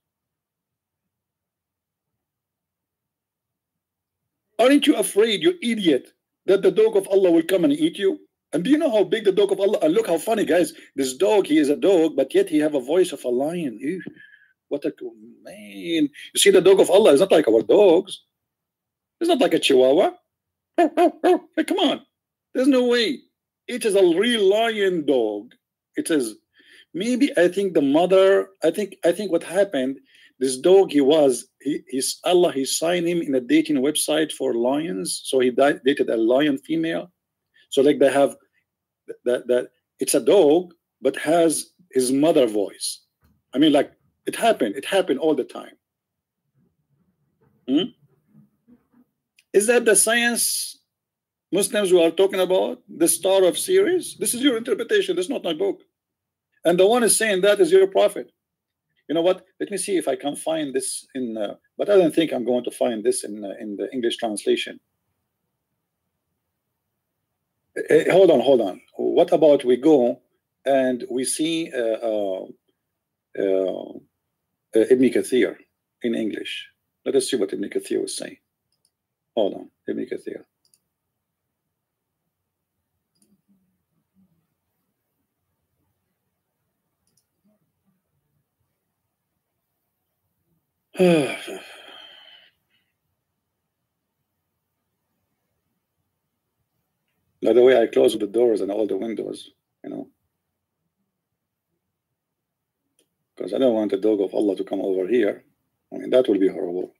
Aren't you afraid, you idiot, that the dog of Allah will come and eat you? And do you know how big the dog of Allah? And look how funny, guys. This dog, he is a dog, but yet he have a voice of a lion. Ew, what a man! You see, the dog of Allah is not like our dogs. It's not like a Chihuahua. Hey, come on, there's no way. It is a real lion dog. It is maybe. I think the mother. I think what happened. This dog, he signed him in a dating website for lions. So he dated a lion female. So like they have that it's a dog but has his mother voice. I mean, like it happened all the time. Is that the science Muslims we are talking about, the star of series? This is your interpretation. This is not my book. And the one is saying that is your prophet. You know what? Let me see if I can find this in. But I don't think I'm going to find this in the English translation. Hold on. What about we go and we see Ibn Kathir in English? Let us see what Ibn Kathir was saying. Hold on, Ibn Kathir. By the way, I close the doors and all the windows, you know, because I don't want the dog of Allah to come over here. I mean, that will be horrible.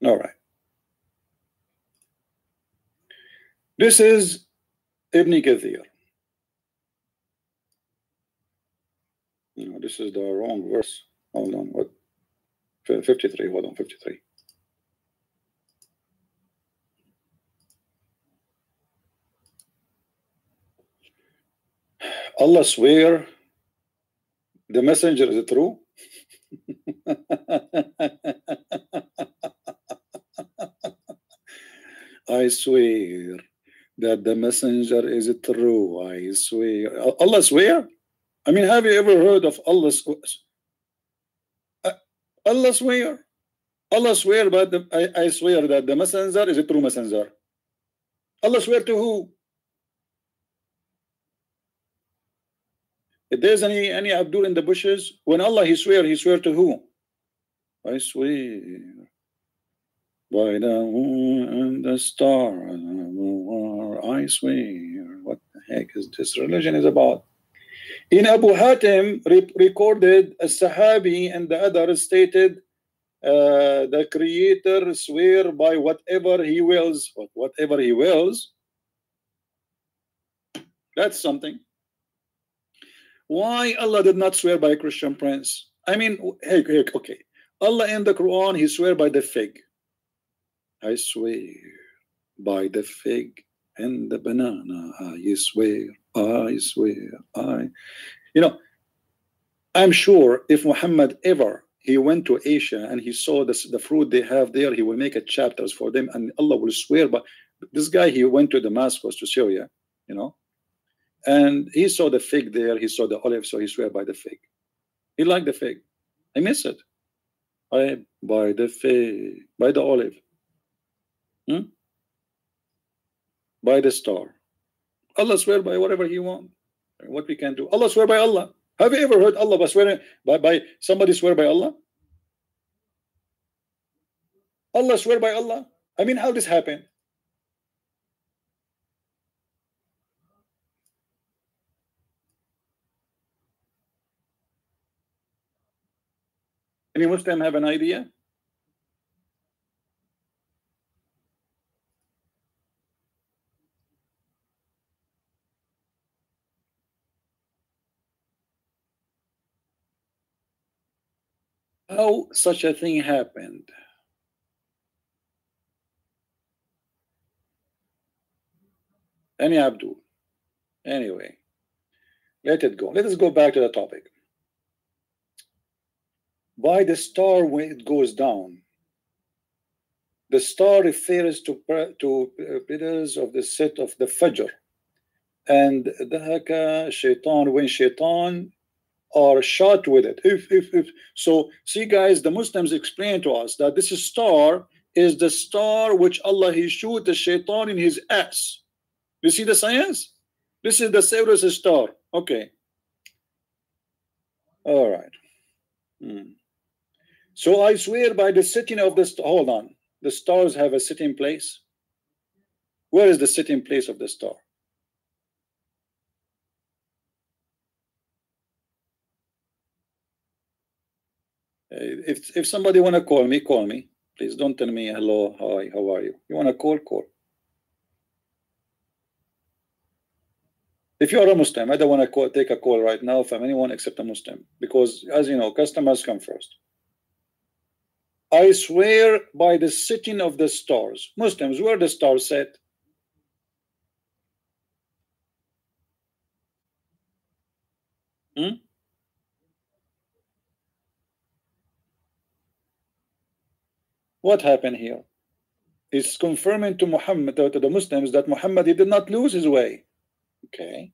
All right. This is Ibn Kathir. No, this is the wrong verse. Hold on, what? 53. Hold on, 53. Allah swear the messenger is true. I swear that the messenger is true. I swear. Allah swear? I mean, have you ever heard of Allah? Allah swear? Allah swear, but I swear that the messenger is a true messenger. Allah swear to who? If there's any Abdul in the bushes, when Allah he swear to who? I swear by the moon and the star, I swear. What the heck is this religion is about? In Abu Hatim recorded a Sahabi and the other stated the Creator swear by whatever he wills. Whatever he wills. That's something. Why Allah did not swear by a Christian Prince? I mean, hey, okay. Allah in the Quran, he swear by the fig. I swear by the fig and the banana. I swear. You know, I'm sure if Muhammad ever he went to Asia and he saw the fruit they have there. He will make a chapters for them, and Allah will swear. But this guy, he went to Damascus, to Syria, you know, and he saw the fig there. He saw the olive, so he swear by the fig. He liked the fig. I miss it. I by the fig, by the olive, by the star. Allah swear by whatever He want. What we can do? Allah swear by Allah. Have you ever heard Allah by swearing by somebody swear by Allah? Allah swear by Allah. I mean, how this happen? Any Muslim have an idea? How such a thing happened? Any Abdul? Anyway, let it go. Let us go back to the topic. By the star when it goes down, the star refers to pillars of the set of the Fajr, and the haka shaitan, when shaitan are shot with it. If so, see guys, the Muslims explain to us that this star is the star which Allah He shoot the shaitan in his ass. You see the science? This is the Cerberus star. Okay. All right. So I swear by the sitting of the star. Hold on. The stars have a sitting place. Where is the sitting place of the star? If somebody want to call me, call me. Please don't tell me hello, hi, how are you? You want to call, call. If you are a Muslim, I don't want to take a call right now from anyone except a Muslim, because as you know, customers come first. I swear by the sitting of the stars. Muslims, where the stars set? What happened here? It's confirming to Muhammad, to the Muslims, that Muhammad, he did not lose his way. Okay,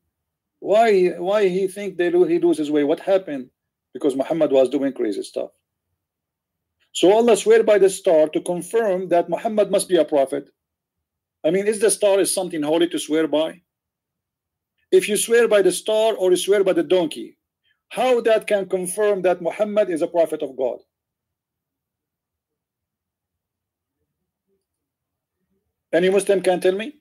why he think he lose his way? What happened? Because Muhammad was doing crazy stuff. So Allah swear by the star to confirm that Muhammad must be a prophet. I mean, is the star is something holy to swear by? If you swear by the star or you swear by the donkey, how that can confirm that Muhammad is a prophet of God? Any Muslim can tell me?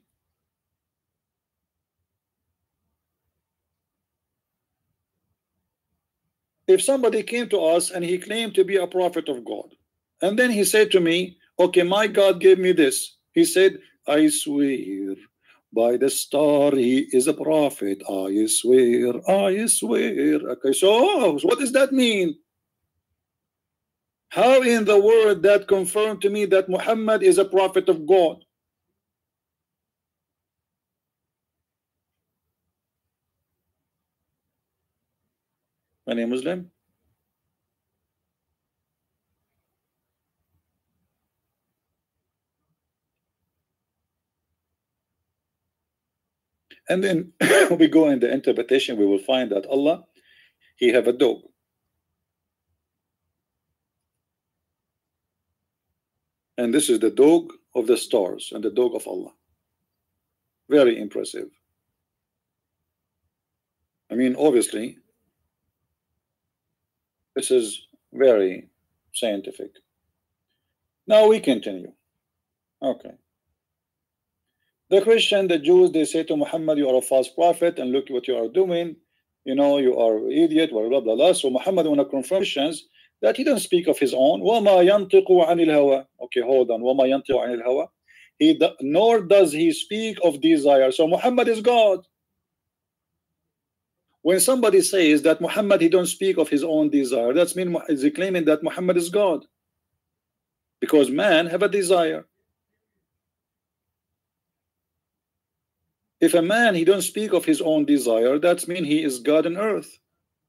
If somebody came to us and he claimed to be a prophet of God, and then he said to me, okay, my God gave me this. He said, I swear by the star he is a prophet. I swear, I swear. Okay, so what does that mean? How in the world that confirmed to me that Muhammad is a prophet of God? Any Muslim? And then we go in the interpretation, we will find that Allah, he have a dog. And this is the dog of the stars and the dog of Allah. Very impressive. I mean, obviously, this is very scientific. Now we continue. Okay. The Christian, the Jews, they say to Muhammad, you are a false prophet, and look what you are doing. You know, you are an idiot, blah, blah, blah, blah. So Muhammad want to confirm Christians that he doesn't speak of his own. وَمَا يَنْطِقُ عَنِ الْهَوَى. Okay, hold on. وَمَا يَنْطِقُ عَنِ الْهَوَى. Nor does he speak of desire. So Muhammad is God. When somebody says that Muhammad, he don't speak of his own desire, that's mean is he claiming that Muhammad is God? Because man have a desire. If a man, he don't speak of his own desire, that's mean he is God on earth.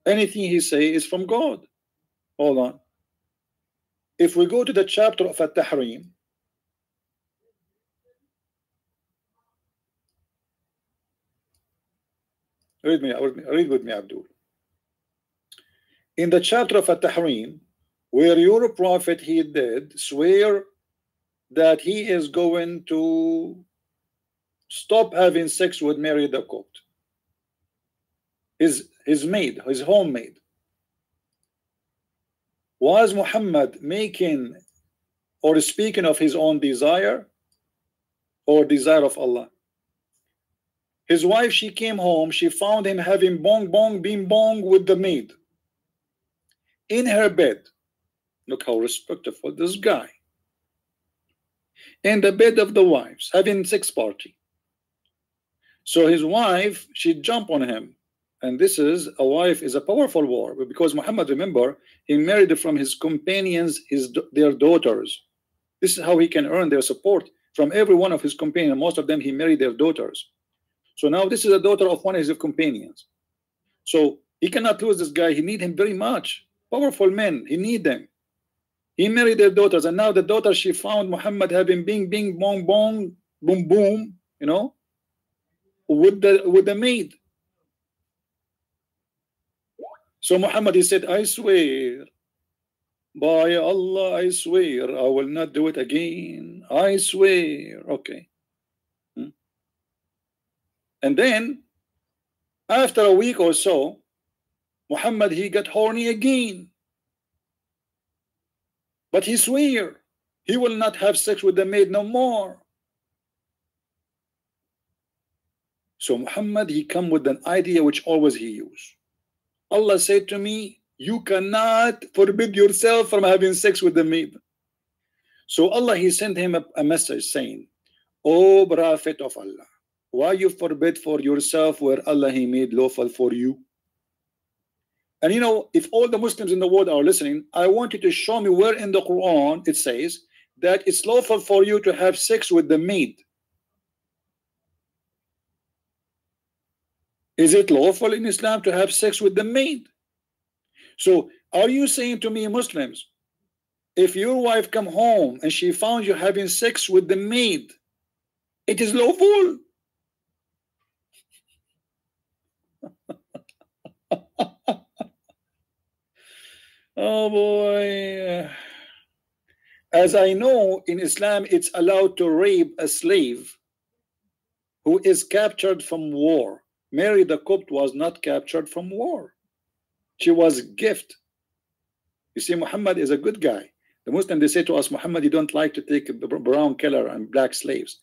Anything he say is from God. Hold on. if we go to the chapter of At-Tahrim, read with me, Abdul. In the chapter of At-Tahrim, where your prophet, he did swear that he is going to stop having sex with Mary the Copt, his maid, his homemaid. Was Muhammad making or speaking of his own desire or desire of Allah? His wife, she came home, she found him having bong bong bing bong with the maid in her bed. Look how respectful this guy. In the bed of the wives, having sex party. So his wife, she jumped on him. And this is, a wife is a powerful word, because Muhammad, remember, he married from his companions, their daughters. This is how he can earn their support from every one of his companions. Most of them, he married their daughters. So now this is a daughter of one of his companions. So he cannot lose this guy. He need him very much. Powerful men, he need them. He married their daughters, and now the daughter, she found Muhammad having bing bing bong bong boom boom, you know, with the maid. So Muhammad, he said, I swear by Allah, I swear I will not do it again. I swear. Okay. And then after a week or so, Muhammad, he got horny again. But he swear he will not have sex with the maid no more. So Muhammad, he come with an idea which always he use. Allah said to me, you cannot forbid yourself from having sex with the maid. So Allah, he sent him a message saying, O prophet of Allah, why you forbid for yourself where Allah he made lawful for you? And you know, if all the Muslims in the world are listening, I want you to show me where in the Quran it says that it's lawful for you to have sex with the maid. Is it lawful in Islam to have sex with the maid? So are you saying to me, Muslims, if your wife come home and she found you having sex with the maid, it is lawful? Oh boy. As I know, in Islam, it's allowed to rape a slave who is captured from war. Mary the Copt was not captured from war. She was gift. You see, Muhammad is a good guy. The Muslim, they say to us, Muhammad, you don't like to take brown killer and black slaves.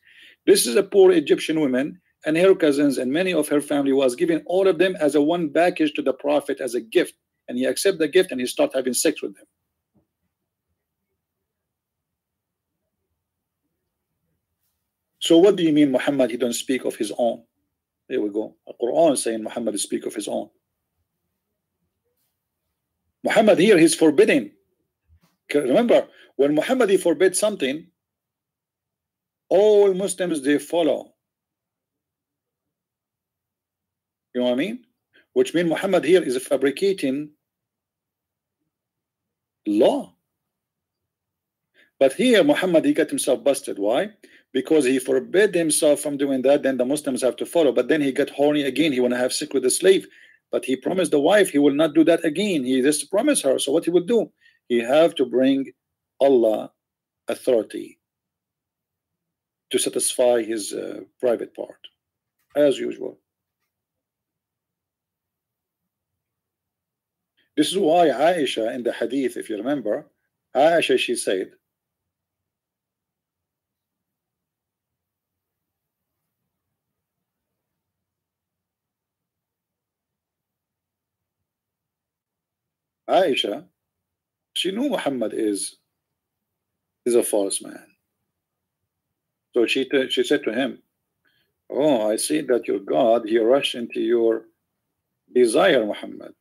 This is a poor Egyptian woman, and her cousins and many of her family was given all of them as a one package to the Prophet as a gift. And he accept the gift and he start having sex with them. So what do you mean Muhammad, he don't speak of his own? There we go. The Quran saying Muhammad speak of his own. Muhammad here, he's forbidden. Remember, when Muhammad he forbid something, all Muslims they follow. You know what I mean? Which means Muhammad here is fabricating law. But here Muhammad he got himself busted. Why? Because he forbid himself from doing that, then the Muslims have to follow. But then he got horny again. He want to have sex with the slave. But he promised the wife he will not do that again. He just promised her. So what he would do? He have to bring Allah authority to satisfy his private part, as usual. This is why Aisha in the hadith, if you remember, Aisha, she said, Aisha, she knew Muhammad is a false man. So she said to him, oh, I see that your God, he rushed into your desire, Muhammad.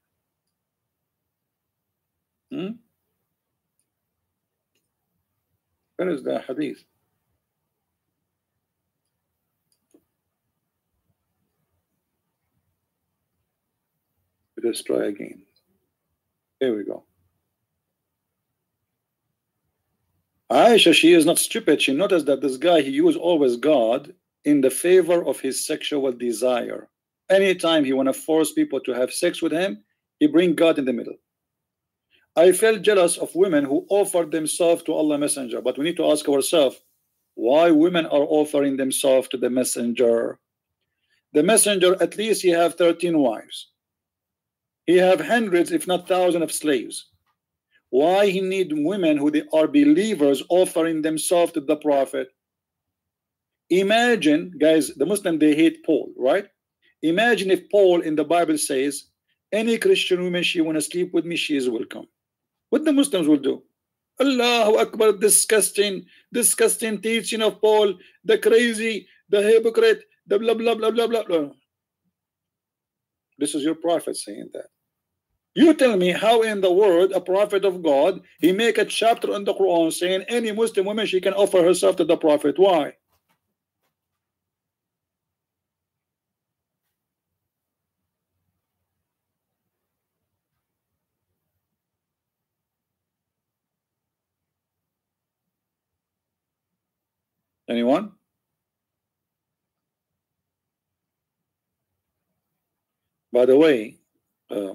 Where is the hadith? Let's try again. Here we go. Aisha, she is not stupid. She noticed that this guy, he used always God in the favor of his sexual desire. Anytime he want to force people to have sex with him, he bring God in the middle. I felt jealous of women who offered themselves to Allah Messenger, but we need to ask ourselves why women are offering themselves to the Messenger. The Messenger, at least he have 13 wives. He have hundreds, if not thousands, of slaves. Why he need women who they are believers offering themselves to the Prophet? Imagine, guys, the Muslim, they hate Paul, right? Imagine if Paul in the Bible says, any Christian woman, she want to sleep with me, she is welcome. What the Muslims will do? Allahu Akbar, disgusting teaching of Paul, the crazy, the hypocrite, the blah blah blah blah blah blah. This is your prophet saying that. You tell me how in the world a prophet of God, he make a chapter in the Quran saying any Muslim woman, she can offer herself to the prophet. Why? Anyone? By the way,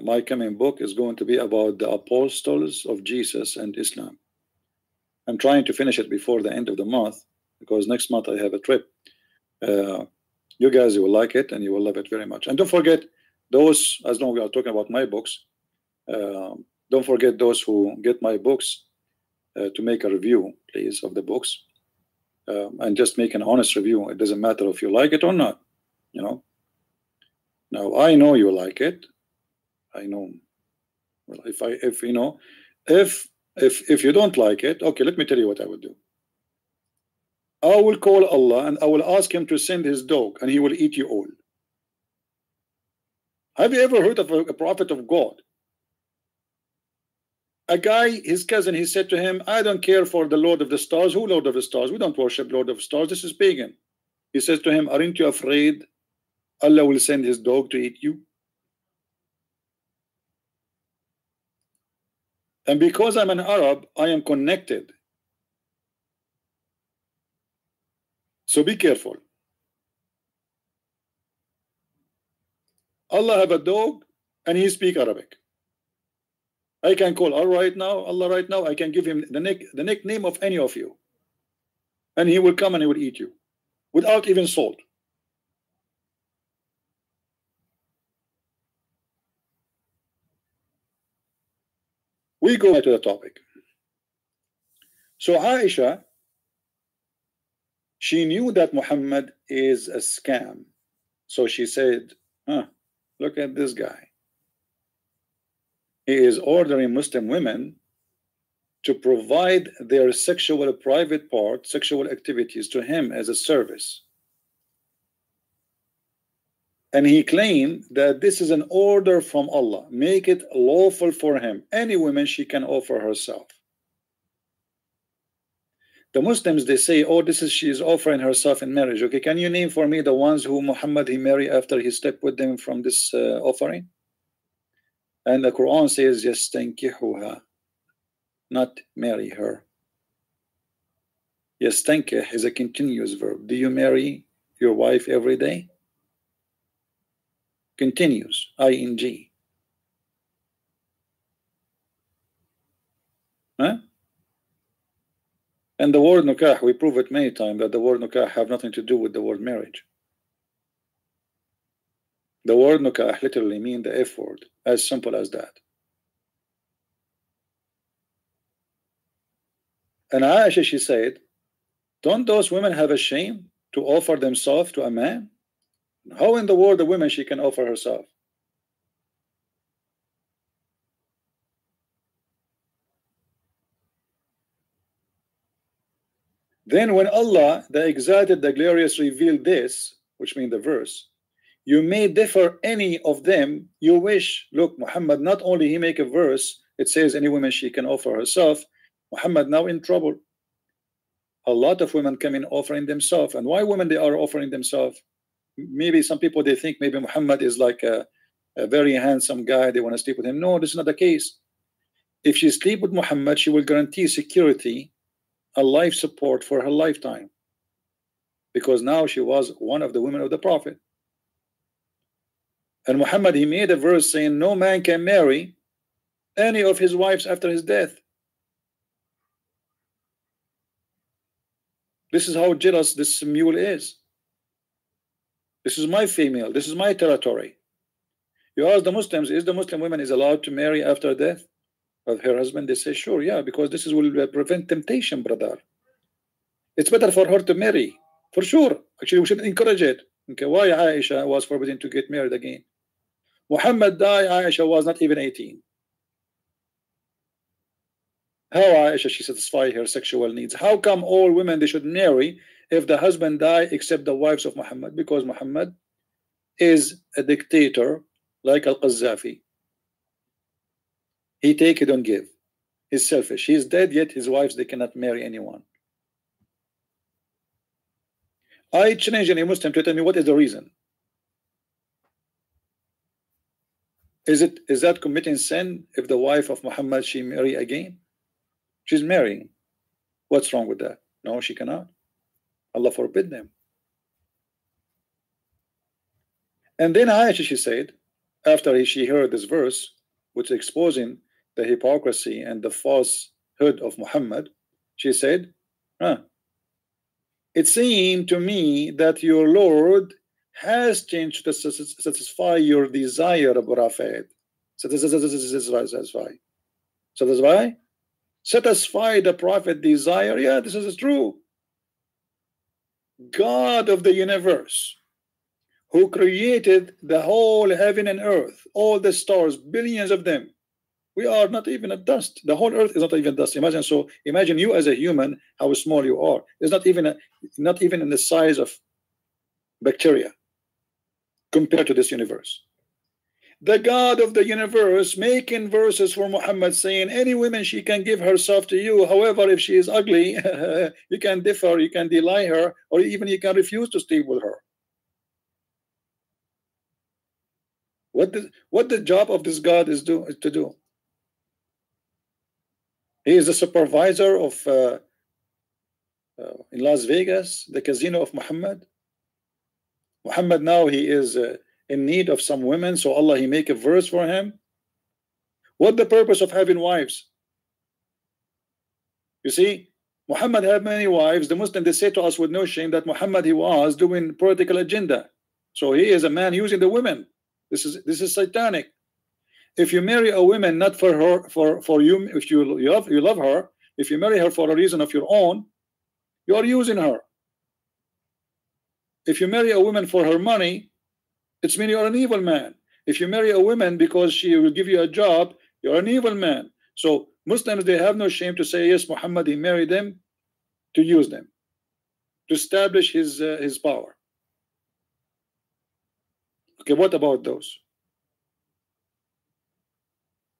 my coming book is going to be about the apostles of Jesus and Islam. I'm trying to finish it before the end of the month because next month I have a trip. You guys will like it and you will love it very much. And don't forget those, as long as we are talking about my books, don't forget those who get my books to make a review, please, of the books. And just make an honest review. It doesn't matter if you like it or not, you know. Now I know you like it. I know. Well, if you know, if you don't like it, okay, let me tell you what I would do. I will call Allah and I will ask him to send his dog and he will eat you all. Have you ever heard of a prophet of God? A guy, his cousin, he said to him, I don't care for the Lord of the Stars. Who Lord of the Stars? We don't worship Lord of the Stars. This is pagan. He says to him, aren't you afraid Allah will send his dog to eat you? And because I'm an Arab, I am connected. So be careful. Allah have a dog and he speak Arabic. I can call Allah right now. I can give him the nickname of any of you, and he will come and he will eat you without even salt. We go back to the topic. So Aisha, she knew that Muhammad is a scam. So she said, look at this guy. He is ordering Muslim women to provide their sexual private part, sexual activities to him as a service. And he claimed that this is an order from Allah. Make it lawful for him. Any woman, she can offer herself. The Muslims, they say, oh, she is offering herself in marriage. Okay, can you name for me the ones who Muhammad he married after he slept with them from this offering? And the Quran says, yastankihuha, not marry her. Yastankih is a continuous verb. Do you marry your wife every day? Continues, ing. Huh? And the word nukah, we prove it many times that the word nukah have nothing to do with the word marriage. The word nukah literally means the F word, as simple as that. And Aisha, she said, don't those women have a shame to offer themselves to a man? How in the world a woman she can offer herself? Then when Allah, the exalted, the glorious, revealed this, which means the verse, you may differ any of them you wish. Look, Muhammad, not only he make a verse, it says any woman she can offer herself. Muhammad now in trouble. A lot of women come in offering themselves. And why women they are offering themselves? Maybe some people, they think maybe Muhammad is like a very handsome guy. They want to sleep with him. No, this is not the case. If she sleep with Muhammad, she will guarantee security a life support for her lifetime, because now she was one of the women of the Prophet. And Muhammad, he made a verse saying no man can marry any of his wives after his death. This is how jealous this mule is. This is my female, this is my territory. You ask the Muslims, is the Muslim woman is allowed to marry after death of her husband? They say sure, yeah, because this will prevent temptation, brother. It's better for her to marry, for sure. Actually, we should encourage it. Okay, why Aisha was forbidden to get married again? Muhammad died, Aisha was not even 18. How Aisha she satisfy her sexual needs? How come all women they should marry if the husband die except the wives of Muhammad? Because Muhammad is a dictator like Al-Qaddafi. He take, he don't give. He's selfish. He is dead, yet his wives they cannot marry anyone. I challenge any Muslim to tell me what is the reason. Is that committing sin if the wife of Muhammad she marry again? She's marrying. What's wrong with that? No, she cannot. Allah forbid them. And then Aisha she said, after she heard this verse, which is exposing the hypocrisy and the falsehood of Muhammad, she said, it seemed to me that your Lord has changed to satisfy your desire, Abu Rafid. Satisfy the Prophet desire. Yeah, this is true. God of the universe, who created the whole heaven and earth, all the stars, billions of them. We are not even a dust. The whole earth is not even dust. Imagine. So imagine you as a human, how small you are. It's not even in the size of bacteria compared to this universe. The God of the universe making verses for Muhammad saying any woman she can give herself to you. However, if she is ugly, you can differ, you can deny her, or even you can refuse to sleep with her. What the job of this God is to do? He is the supervisor of in Las Vegas, the casino of Muhammad. Muhammad now he is in need of some women, so Allah he make a verse for him. What the purpose of having wives? You see, Muhammad had many wives. The Muslim they say to us with no shame that Muhammad he was doing political agenda. So he is a man using the women. This is satanic. If you marry a woman not for her for you, if you love her, if you marry her for a reason of your own, you are using her. If you marry a woman for her money, it's mean you're an evil man. If you marry a woman because she will give you a job, you're an evil man. So Muslims they have no shame to say yes, Muhammad he married them to use them to establish his power. Okay, what about those?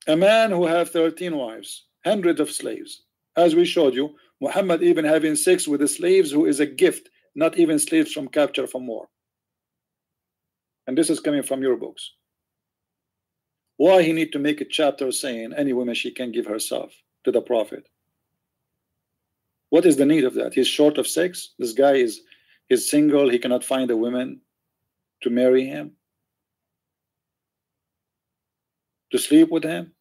A man who have 13 wives, hundreds of slaves. As we showed you, Muhammad even having sex with the slaves who is a gift, not even slaves from capture from war. And this is coming from your books. Why he need to make a chapter saying any woman she can give herself to the Prophet? What is the need of that? He's short of sex. This guy is single. He cannot find a woman to marry him, to sleep with him,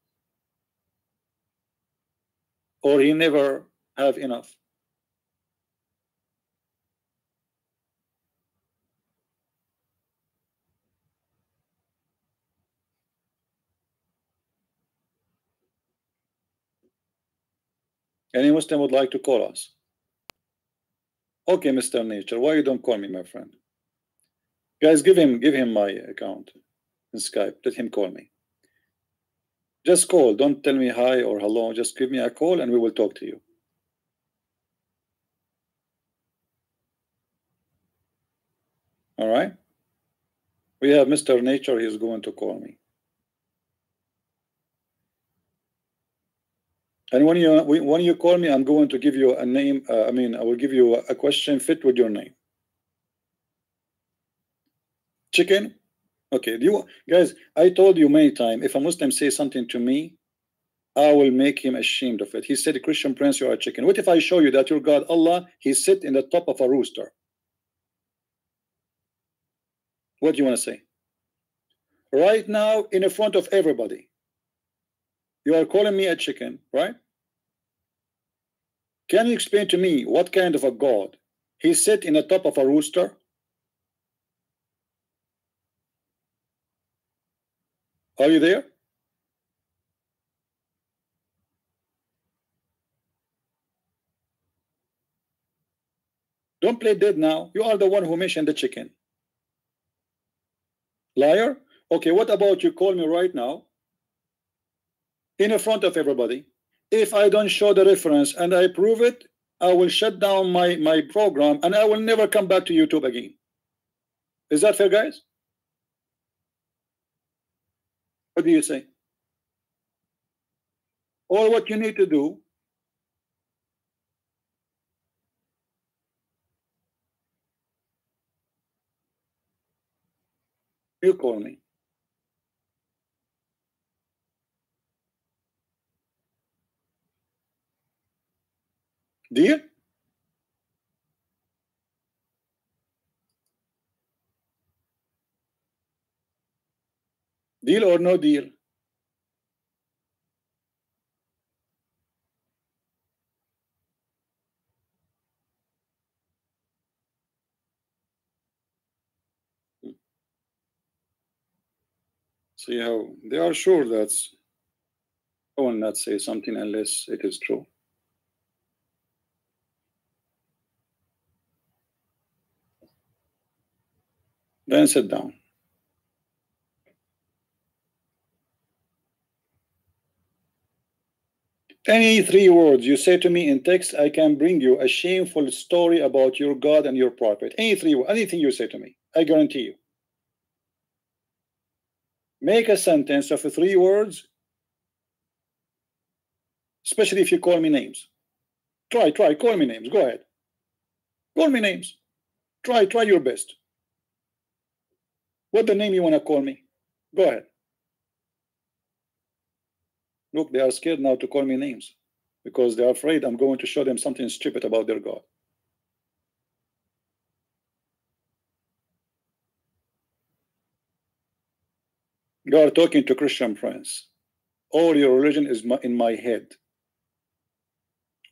or he never have enough. Any Muslim would like to call us? Okay, Mr. Nature, why you don't call me, my friend? Guys, give him my account in Skype. Let him call me. Just call. Don't tell me hi or hello. Just give me a call and we will talk to you. All right. We have Mr. Nature. He's going to call me. And when you call me, I'm going to give you a name. I will give you a question fit with your name. Chicken. Okay. Guys? I told you many times. If a Muslim says something to me, I will make him ashamed of it. He said, Christian Prince, you are a chicken. What if I show you that your God, Allah, he sit in the top of a rooster? What do you want to say? Right now, in front of everybody, you are calling me a chicken, right? Can you explain to me what kind of a God he sit in the top of a rooster? Are you there? Don't play dead now. You are the one who mentioned the chicken. Liar. Okay, what about you call me right now in front of everybody? If I don't show the reference and I prove it, I will shut down my program and I will never come back to YouTube again. Is that fair, guys? What do you say? All what you need to do, you call me. Deal? Deal or no deal? See how they are sure that's I will not say something unless it is true. Then sit down. Any 3 words you say to me in text, I can bring you a shameful story about your God and your prophet. Any 3 words, anything you say to me, I guarantee you. Make a sentence of 3 words, especially if you call me names. Try, call me names. Go ahead. Call me names. Try your best. What the name you want to call me? Go ahead. Look, they are scared now to call me names because they are afraid I'm going to show them something stupid about their God. You are talking to Christian friends. All your religion is in my head.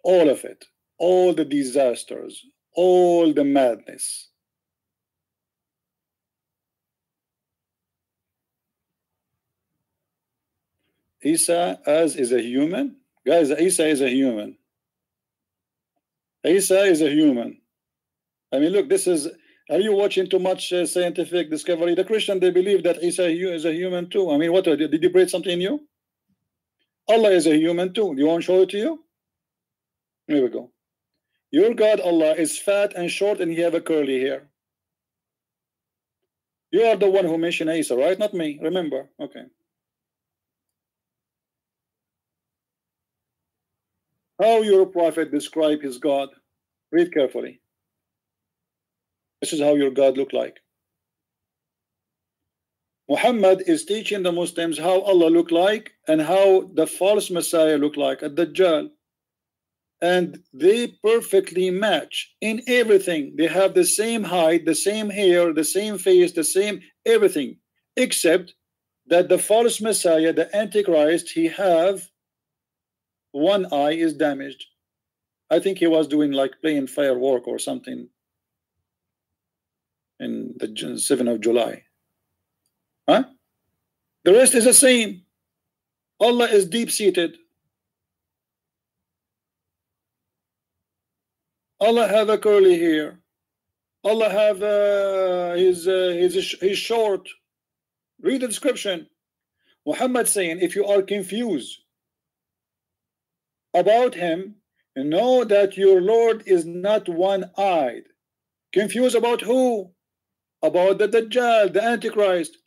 All of it. All the disasters. All the madness. Isa as is a human. Guys, Isa is a human. Isa is a human. I mean, look, this is, are you watching too much scientific discovery? The Christian, they believe that Isa is a human too. I mean, what, did you break something new? Allah is a human too. Do you want to show it to you? Here we go. Your God, Allah, is fat and short and he have a curly hair. You are the one who mentioned Isa, right? Not me, remember. Okay. How your prophet describe his God? Read carefully. This is how your God look like. Muhammad is teaching the Muslims how Allah look like and how the false Messiah look like, at Dajjal. And they perfectly match in everything. They have the same height, the same hair, the same face, the same everything, except that the false Messiah, the Antichrist, he have one eye is damaged. I think he was doing like playing firework or something in the 7th of July. Huh? The rest is the same. Allah is deep-seated. Allah have a curly hair. Allah have his short. Read the description. Muhammad saying, if you are confused about him, know that your Lord is not one-eyed. Confused about who? About the Dajjal, the Antichrist.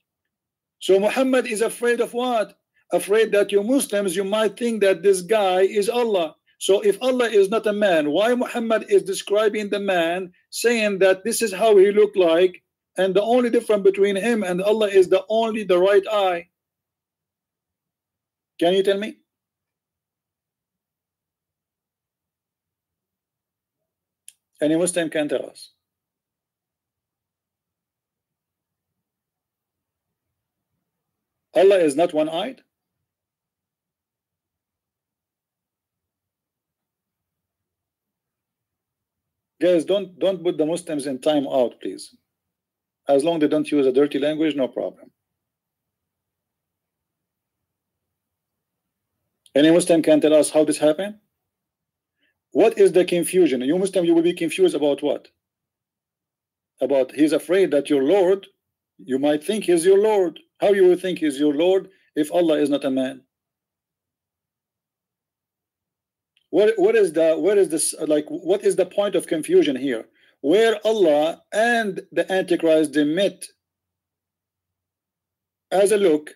So Muhammad is afraid of what? Afraid that you Muslims, you might think that this guy is Allah. So if Allah is not a man, why Muhammad is describing the man, saying that this is how he looked like, and the only difference between him and Allah is the right eye? Can you tell me? Any Muslim can tell us. Allah is not one-eyed. Guys, don't put the Muslims in time out, please. As long as they don't use a dirty language, no problem. Any Muslim can tell us how this happened? What is the confusion? You Muslim, you will be confused about what? About he's afraid that your Lord, you might think he's your Lord. How you will think he's your Lord if Allah is not a man? What is this like? What is the point of confusion here? Where Allah and the Antichrist they met as a look,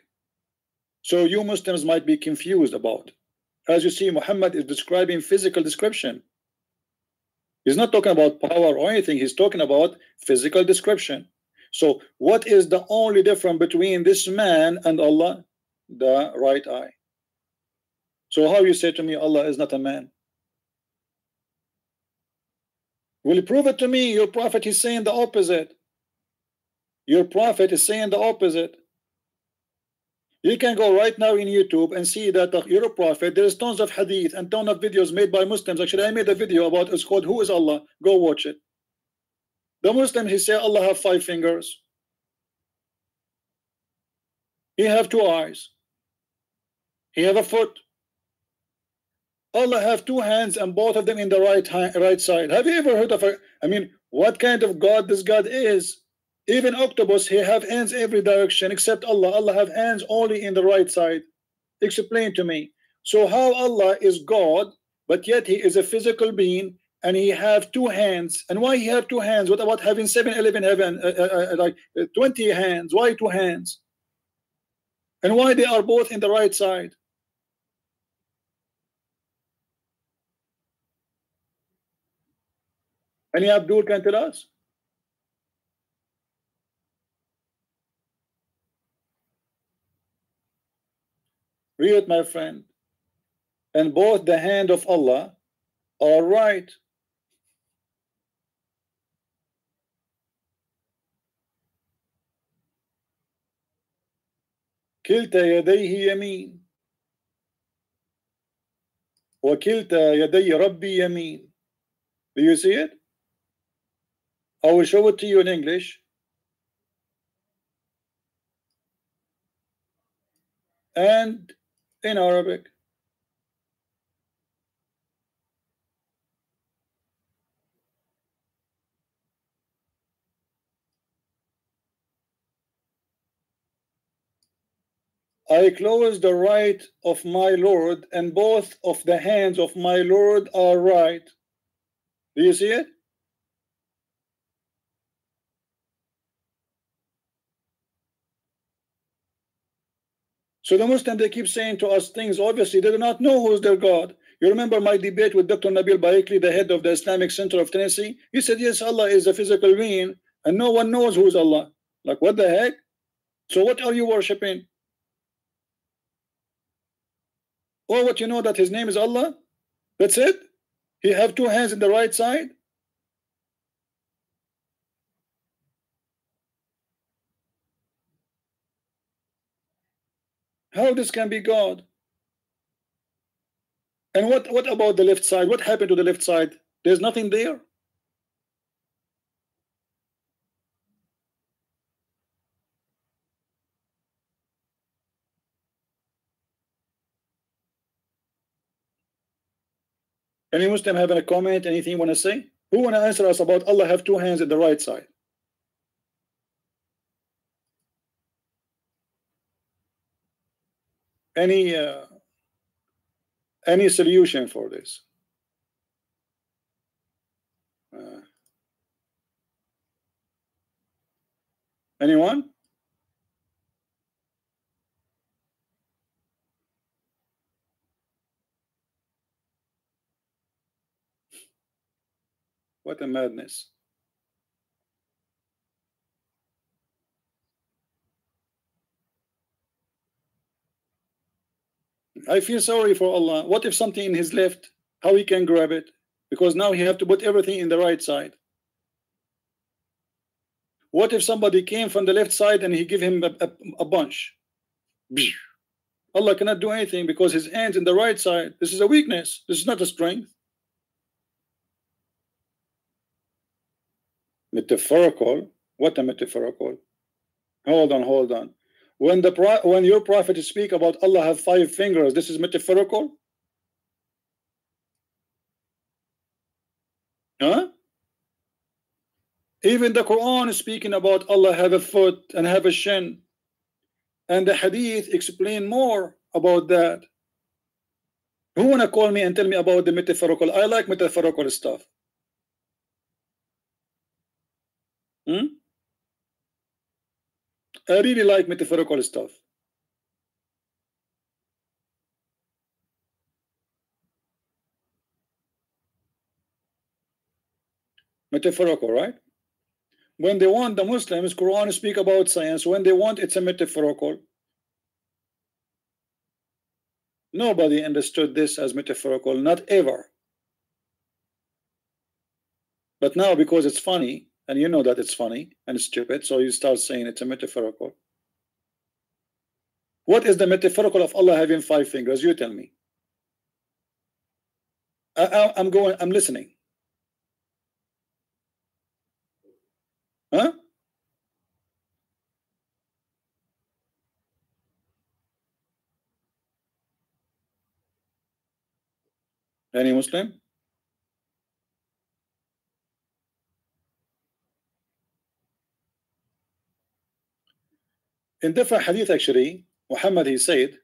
so you Muslims might be confused about. As you see, Muhammad is describing physical description. He's not talking about power or anything. He's talking about physical description. So what is the only difference between this man and Allah? The right eye. So how you say to me Allah is not a man? Will you prove it to me? Your prophet is saying the opposite. Your prophet is saying the opposite. You can go right now in YouTube and see that you're a prophet. There's tons of hadith and tons of videos made by Muslims. Actually, I made a video about it's called Who is Allah? Go watch it. The Muslims, he say Allah have 5 fingers. He have 2 eyes. He have a foot. Allah have 2 hands and both of them in the right side. Have you ever heard of a? I mean, what kind of God this God is? Even octopus, he have hands every direction except Allah. Allah have hands only in the right side. Explain to me. So how Allah is God, but yet he is a physical being and he have 2 hands? And why he have 2 hands? What about having 7, 11 heaven, like 20 hands? Why 2 hands? And why they are both in the right side? Any Abdul can tell us? Read it, my friend. And both the hand of Allah are right. كلتا يديه يمين وكلتا يدي ربي يمين. Do you see it? I will show it to you in English. And in Arabic. I close the right of my Lord, and both of the hands of my Lord are right. Do you see it? So the Muslims, they keep saying to us things, obviously they do not know who is their God. You remember my debate with Dr. Nabil Baikli, the head of the Islamic Center of Tennessee? He said, yes, Allah is a physical being, and no one knows who is Allah. Like, what the heck? So what are you worshiping? Or what you know that his name is Allah? That's it? He have 2 hands in the right side? How this can be God? And what about the left side? What happened to the left side? There's nothing there. Any Muslim having a comment, anything you want to say? Who want to answer us about Allah have 2 hands in the right side? Any solution for this? Anyone? What a madness. I feel sorry for Allah. What if something in his left, how he can grab it? because now he have to put everything in the right side. What if somebody came from the left side and he give him a bunch? Allah cannot do anything because his hands in the right side. This is a weakness. This is not a strength. Metaphorical. What a metaphorical. Hold on. When your prophet speak about Allah have 5 fingers, this is metaphorical? Huh? Even the Quran is speaking about Allah have a foot and have a shin, and the hadith explain more about that. Who wanna call me and tell me about the metaphorical? I like metaphorical stuff. I really like metaphorical stuff. Metaphorical, right? When they want the Muslims, Quran speak about science. When they want, it's a metaphorical. Nobody understood this as metaphorical, not ever. But now, because it's funny, and you know that it's funny and stupid, so you start saying it's a metaphorical. What is the metaphorical of Allah having 5 fingers? You tell me. I'm listening. Huh? Any Muslim? In different hadith, actually, Muhammad, he said,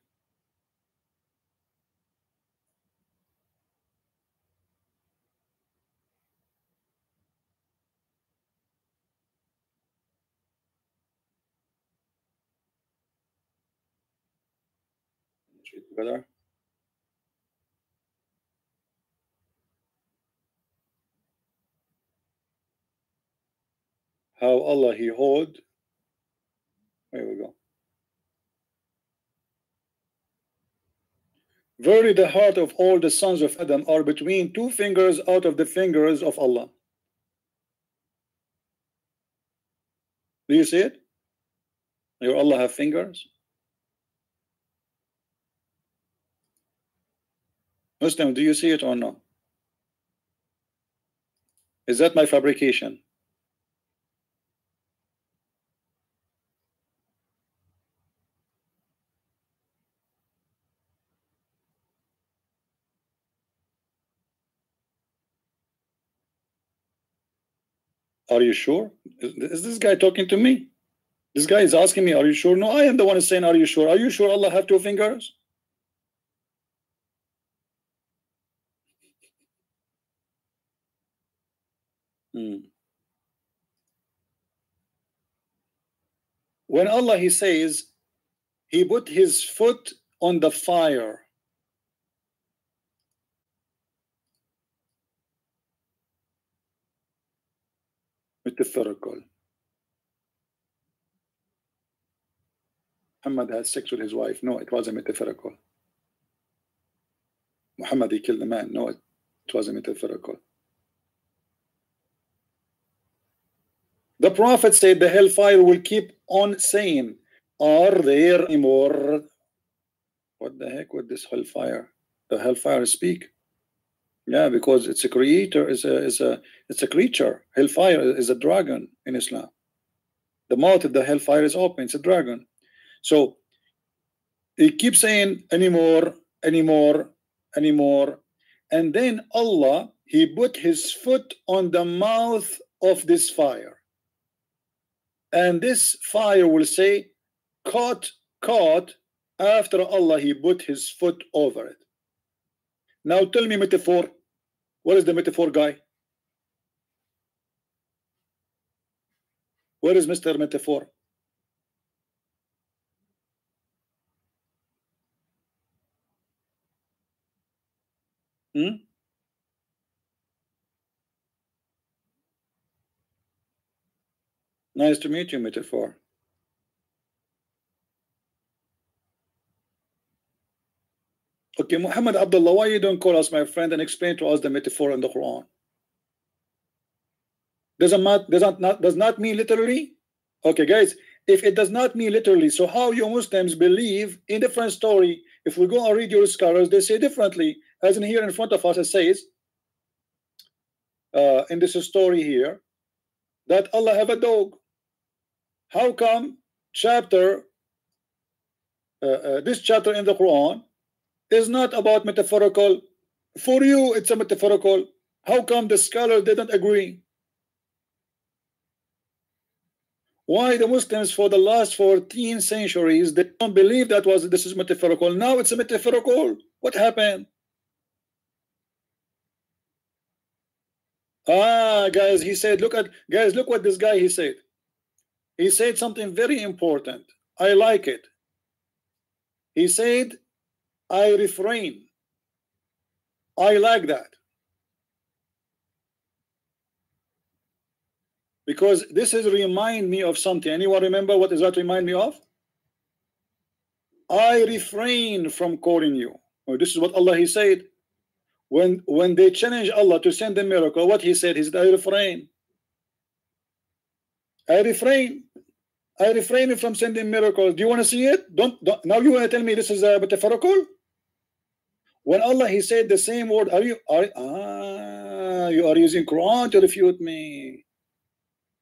together. How Allah he hold. Here we go. Verily the heart of all the sons of Adam are between 2 fingers out of the fingers of Allah. Do you see it? Your Allah have fingers? Muslim, do you see it or no? Is that my fabrication? Are you sure? Is this guy talking to me? This guy is asking me, are you sure? No, I am the one saying, are you sure? Are you sure Allah have 2 fingers? When Allah he says he put his foot on the fire, metaphorical. Muhammad had sex with his wife. No, it wasn't metaphorical. Muhammad he killed a man. No, it wasn't metaphorical. The Prophet said the hellfire will keep on saying, are there any more? What the heck with this hellfire? The hellfire speak. Yeah, because it's a creator, it's a creature. Hellfire is a dragon in Islam. The mouth of the hellfire is open, it's a dragon. So he keeps saying anymore, anymore, anymore. And then Allah, he put his foot on the mouth of this fire. And this fire will say, caught, caught, after Allah he put his foot over it. Now tell me metaphor. What is the metaphor guy? Where is Mr. Metaphor? Nice to meet you, Metaphor. Okay, Muhammad Abdullah, why you don't call us my friend and explain to us the metaphor in the Quran? Does not mean literally? Okay, guys, if it does not mean literally, so how you Muslims believe in different story? If we go and read your scholars, they say differently. As in here in front of us, it says in this story here that Allah have a dog. How come chapter this chapter in the Quran is not about metaphorical? For you, it's a metaphorical. How come the scholars didn't agree? Why the Muslims for the last 14 centuries they don't believe that this is metaphorical? Now it's a metaphorical. What happened? Guys, he said, look what this guy he said. He said something very important. I like it. He said, I refrain. I like that. Because this is remind me of something. Anyone remember what does that remind me of? I refrain from calling you. Well, this is what Allah he said. When they challenge Allah to send a miracle, what he said? He said, I refrain. I refrain. I refrain from sending miracles. Do you want to see it? Don't now you want to tell me this is a metaphorical? When Allah he said the same word, you are using Quran to refute me.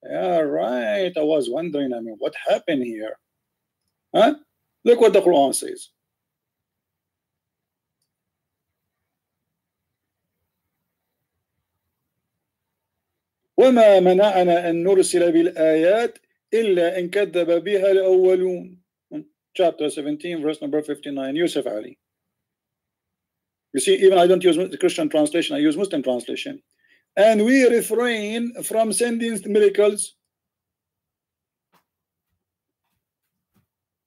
Yeah, right. I was wondering, I mean, what happened here? Huh? Look what the Quran says. وما منعنا أن نرسل بالآيات إلا إن كذب بها الأولون. Chapter 17, verse number 59. Yusuf Ali. You see, even I don't use the Christian translation, I use Muslim translation. And we refrain from sending miracles.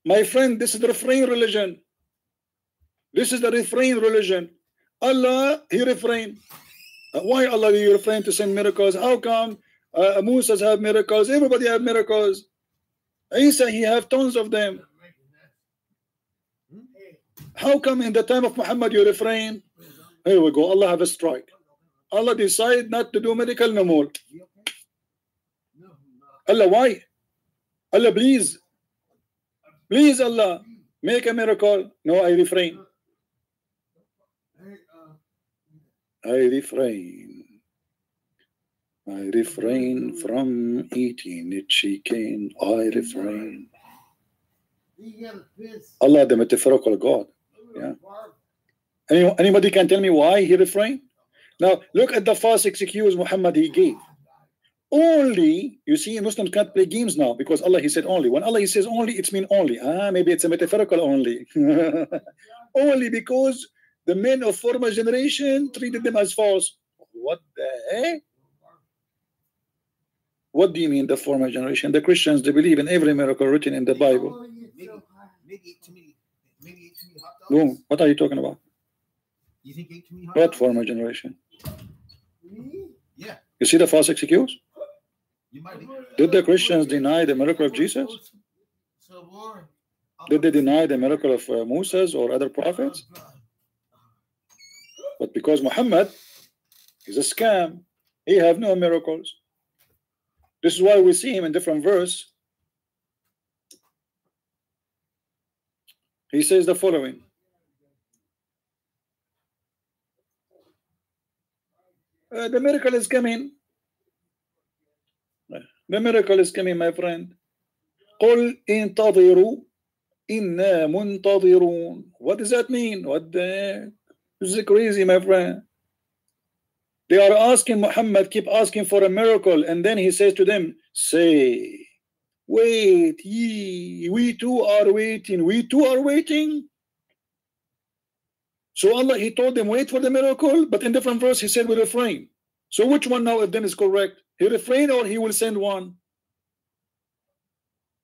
My friend, this is the refrain religion. This is the refrain religion. Allah, he refrained. Why Allah you refrain to send miracles? How come Musa's have miracles? Everybody have miracles. Isa, he have tons of them. How come in the time of Muhammad you refrain? Here we go. Allah have a strike. Allah decide not to do medical no more. Allah, why? Allah, please. Please, Allah, make a miracle. No, I refrain. I refrain. I refrain from eating chicken. I refrain. Allah, the metaphorical God. Yeah. Anybody can tell me why he refrained? Now look at the false excuse Muhammad he gave. Only, you see, Muslims can't play games now because Allah he said only. When Allah he says only, it's mean only. Maybe it's a metaphorical only. Only because the men of former generation treated them as false. What the heck? What do you mean the former generation? The Christians, they believe in every miracle written in the Bible. Boom. What are you talking about? You think ate too many hot What dogs? former generation? Yeah. You see the false excuse? You might be. Did the Christians deny the miracle of Jesus? So boring. Did they deny the miracle of Moses or other prophets? But because Muhammad is a scam, he have no miracles. This is why we see him in different verse. He says the following. The miracle is coming. The miracle is coming, my friend. قل انتظروا إنا منتظرون. What does that mean? What the heck? This is crazy, my friend. They are asking Muhammad, keep asking for a miracle, and then he says to them, say, wait ye, we too are waiting. We too are waiting. So Allah, he told them, wait for the miracle, but in different verse, he said, we refrain. So which one now of them is correct? He refrain or he will send one?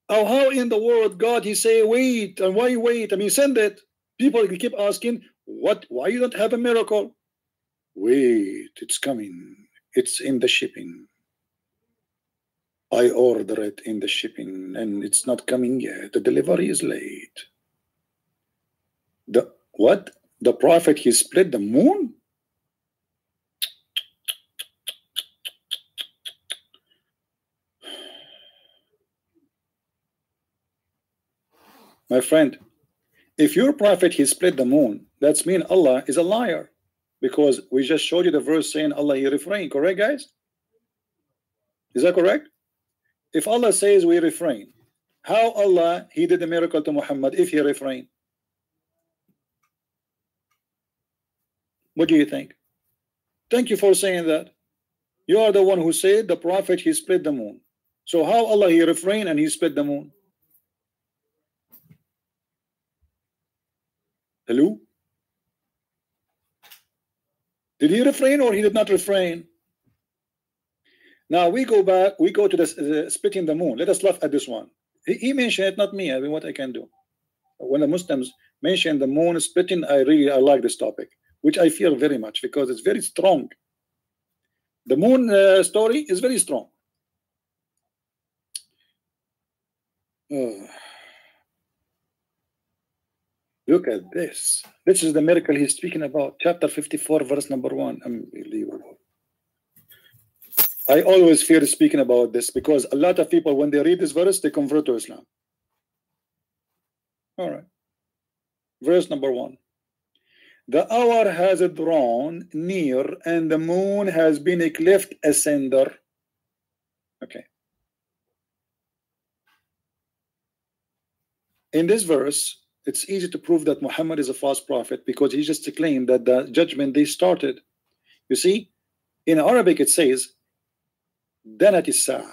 Oh, how in the world God, he say, wait, and why wait? I mean, send it. People keep asking, what? Why you don't have a miracle? Wait, it's coming. It's in the shipping. I order it in the shipping, and it's not coming yet. The delivery is late. The what? The Prophet, he split the moon? My friend, if your Prophet, he split the moon, that's mean Allah is a liar. Because we just showed you the verse saying Allah, he refrained. Correct, guys? Is that correct? If Allah says we refrain, how Allah, he did a miracle to Muhammad if he refrained? What do you think? Thank you for saying that. You are the one who said the Prophet, he split the moon. So how Allah, he refrained and he split the moon? Hello? Did he refrain or he did not refrain? Now we go back, we go to the splitting the moon. Let us laugh at this one. He mentioned it, not me. I mean, what I can do. When the Muslims mention the moon splitting, I like this topic, which I fear very much because it's very strong. The moon story is very strong. Look at this. This is the miracle he's speaking about. Chapter 54, verse number 1. Unbelievable. I always fear speaking about this because a lot of people, when they read this verse, they convert to Islam. All right. Verse number 1. The hour has drawn near and the moon has been a cleft asunder. Okay. In this verse, it's easy to prove that Muhammad is a false prophet because he just claimed that the judgment day started. You see, in Arabic it says, Danat is-sa'a,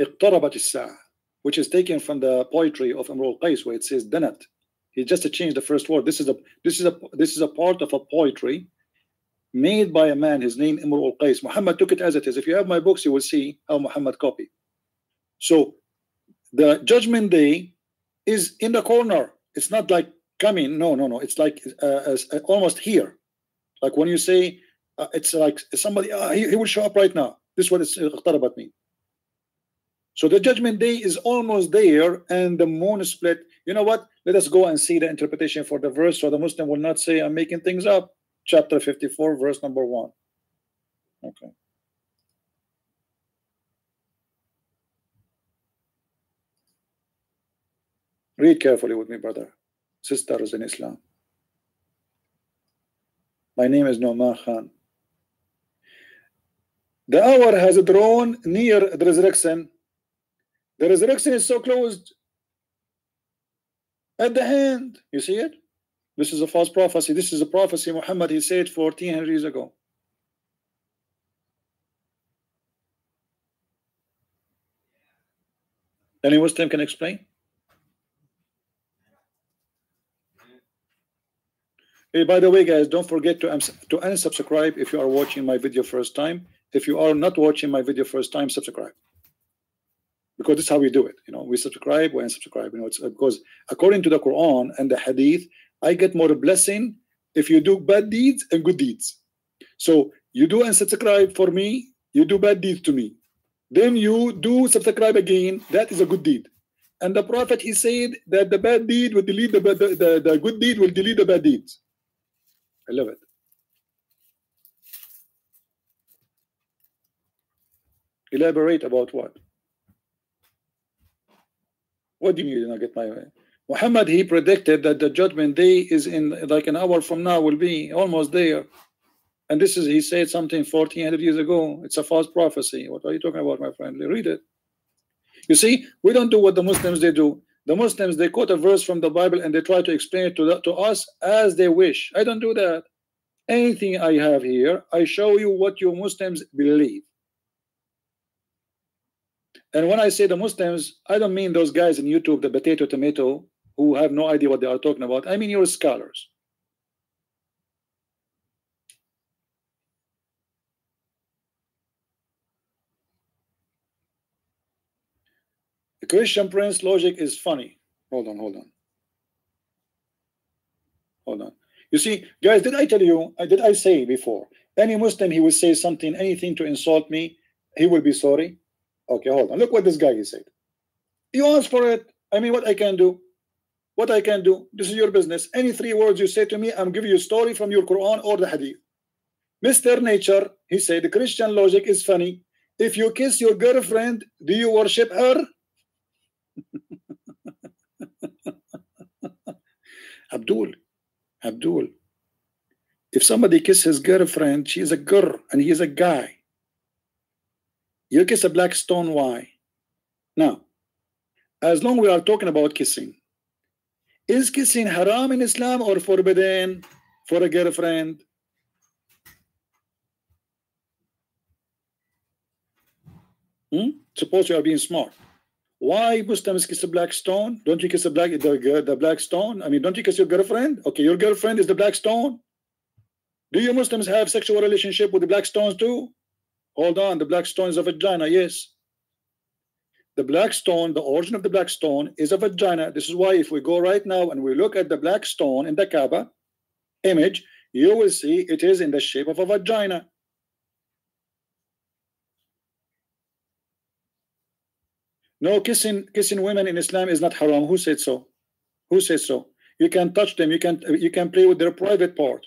Iqtarabat is-sa'a, which is taken from the poetry of Imru al-Qais, where it says Danat. He just changed the first word. This is a part of a poetry made by a man. His name Imru al-Qais. Muhammad took it as it is. If you have my books, you will see how Muhammad copied. So the judgment day is in the corner. It's not like coming. No. It's like almost here. Like when you say, it's like somebody. He will show up right now. This is what it's iqtarabat mean. So the judgment day is almost there, and the moon is split. You know what? Let us go and see the interpretation for the verse, so the Muslim will not say I'm making things up. Chapter 54, verse number 1. Okay. Read carefully with me, brother. Sisters in Islam. My name is Noman Khan. The hour has drawn near the resurrection. The resurrection is so close at the hand. You see it? This is a false prophecy. This is a prophecy Muhammad, he said 1400 years ago. Any Muslim can explain? Hey, by the way, guys, don't forget to unsubscribe if you are watching my video first time. If you are not watching my video first time, subscribe. Because this is how we do it. You know, we subscribe, we unsubscribe. You know, it's because according to the Quran and the hadith, I get more blessing if you do bad deeds and good deeds. So you do unsubscribe for me, you do bad deeds to me. Then you do subscribe again, that is a good deed. And the Prophet, he said that the bad deed will delete the good deed will delete the bad deeds. I love it. Elaborate about what? What do you mean you did not get my way? Muhammad, he predicted that the judgment day is in like an hour from now, will be almost there. And this is, he said something 1400 years ago. It's a false prophecy. What are you talking about, my friend? Read it. You see, we don't do what the Muslims they do. The Muslims, they quote a verse from the Bible and they try to explain it to us as they wish. I don't do that. Anything I have here, I show you what you Muslims believe. And when I say the Muslims, I don't mean those guys in YouTube, the potato tomato, who have no idea what they are talking about. I mean your scholars. The Christian Prince logic is funny. Hold on. You see, guys, did I tell you, did I say before, any Muslim, he will say something, anything to insult me, he will be sorry? Okay, hold on. Look what this guy he said. You asked for it. I mean, what I can do? What I can do? This is your business. Any 3 words you say to me, I'm giving you a story from your Quran or the hadith. Mr. Nature, he said, the Christian logic is funny. If you kiss your girlfriend, do you worship her? Abdul, if somebody kisses his girlfriend, she is a girl and he is a guy. You kiss a black stone, why? Now, as long as we are talking about kissing, is kissing haram in Islam or forbidden for a girlfriend? Suppose you are being smart. Why Muslims kiss a black stone? Don't you kiss the black stone? I mean, don't you kiss your girlfriend? Okay, your girlfriend is the black stone. Do you Muslims have sexual relationship with the black stones too? Hold on, the black stone is a vagina, yes. The black stone, the origin of the black stone is a vagina. This is why if we go right now and we look at the black stone in the Kaaba image, you will see it is in the shape of a vagina. No, kissing women in Islam is not haram. Who said so? Who says so? You can touch them. You can play with their private part.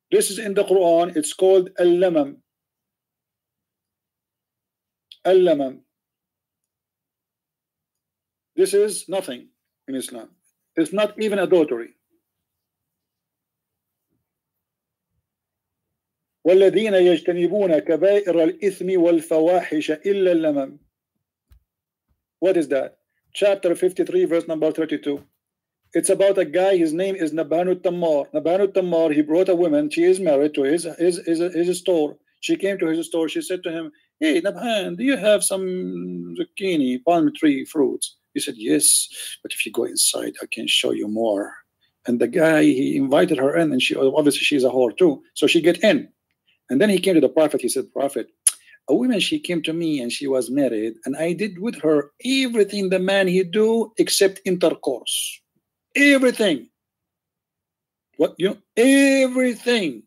This is in the Quran. It's called al-lamam. Al-lamam. This is nothing in Islam. It's not even adultery. والذين يجتنبون كبائر الإثم والفواحش إلا اللمم. What is that? Chapter 53, verse number 32. It's about a guy, his name is Nabhanu Tammar. Nabhanu Tammar, he brought a woman, she is married to his store. She came to his store, she said to him, hey Nabhan, do you have some zucchini, palm tree fruits? He said, yes, but if you go inside, I can show you more. And the guy, he invited her in, and she obviously she's a whore too, so she get in. And then he came to the Prophet, he said, Prophet, a woman, she came to me and she was married, and I did with her everything the man he do except intercourse. Everything. What everything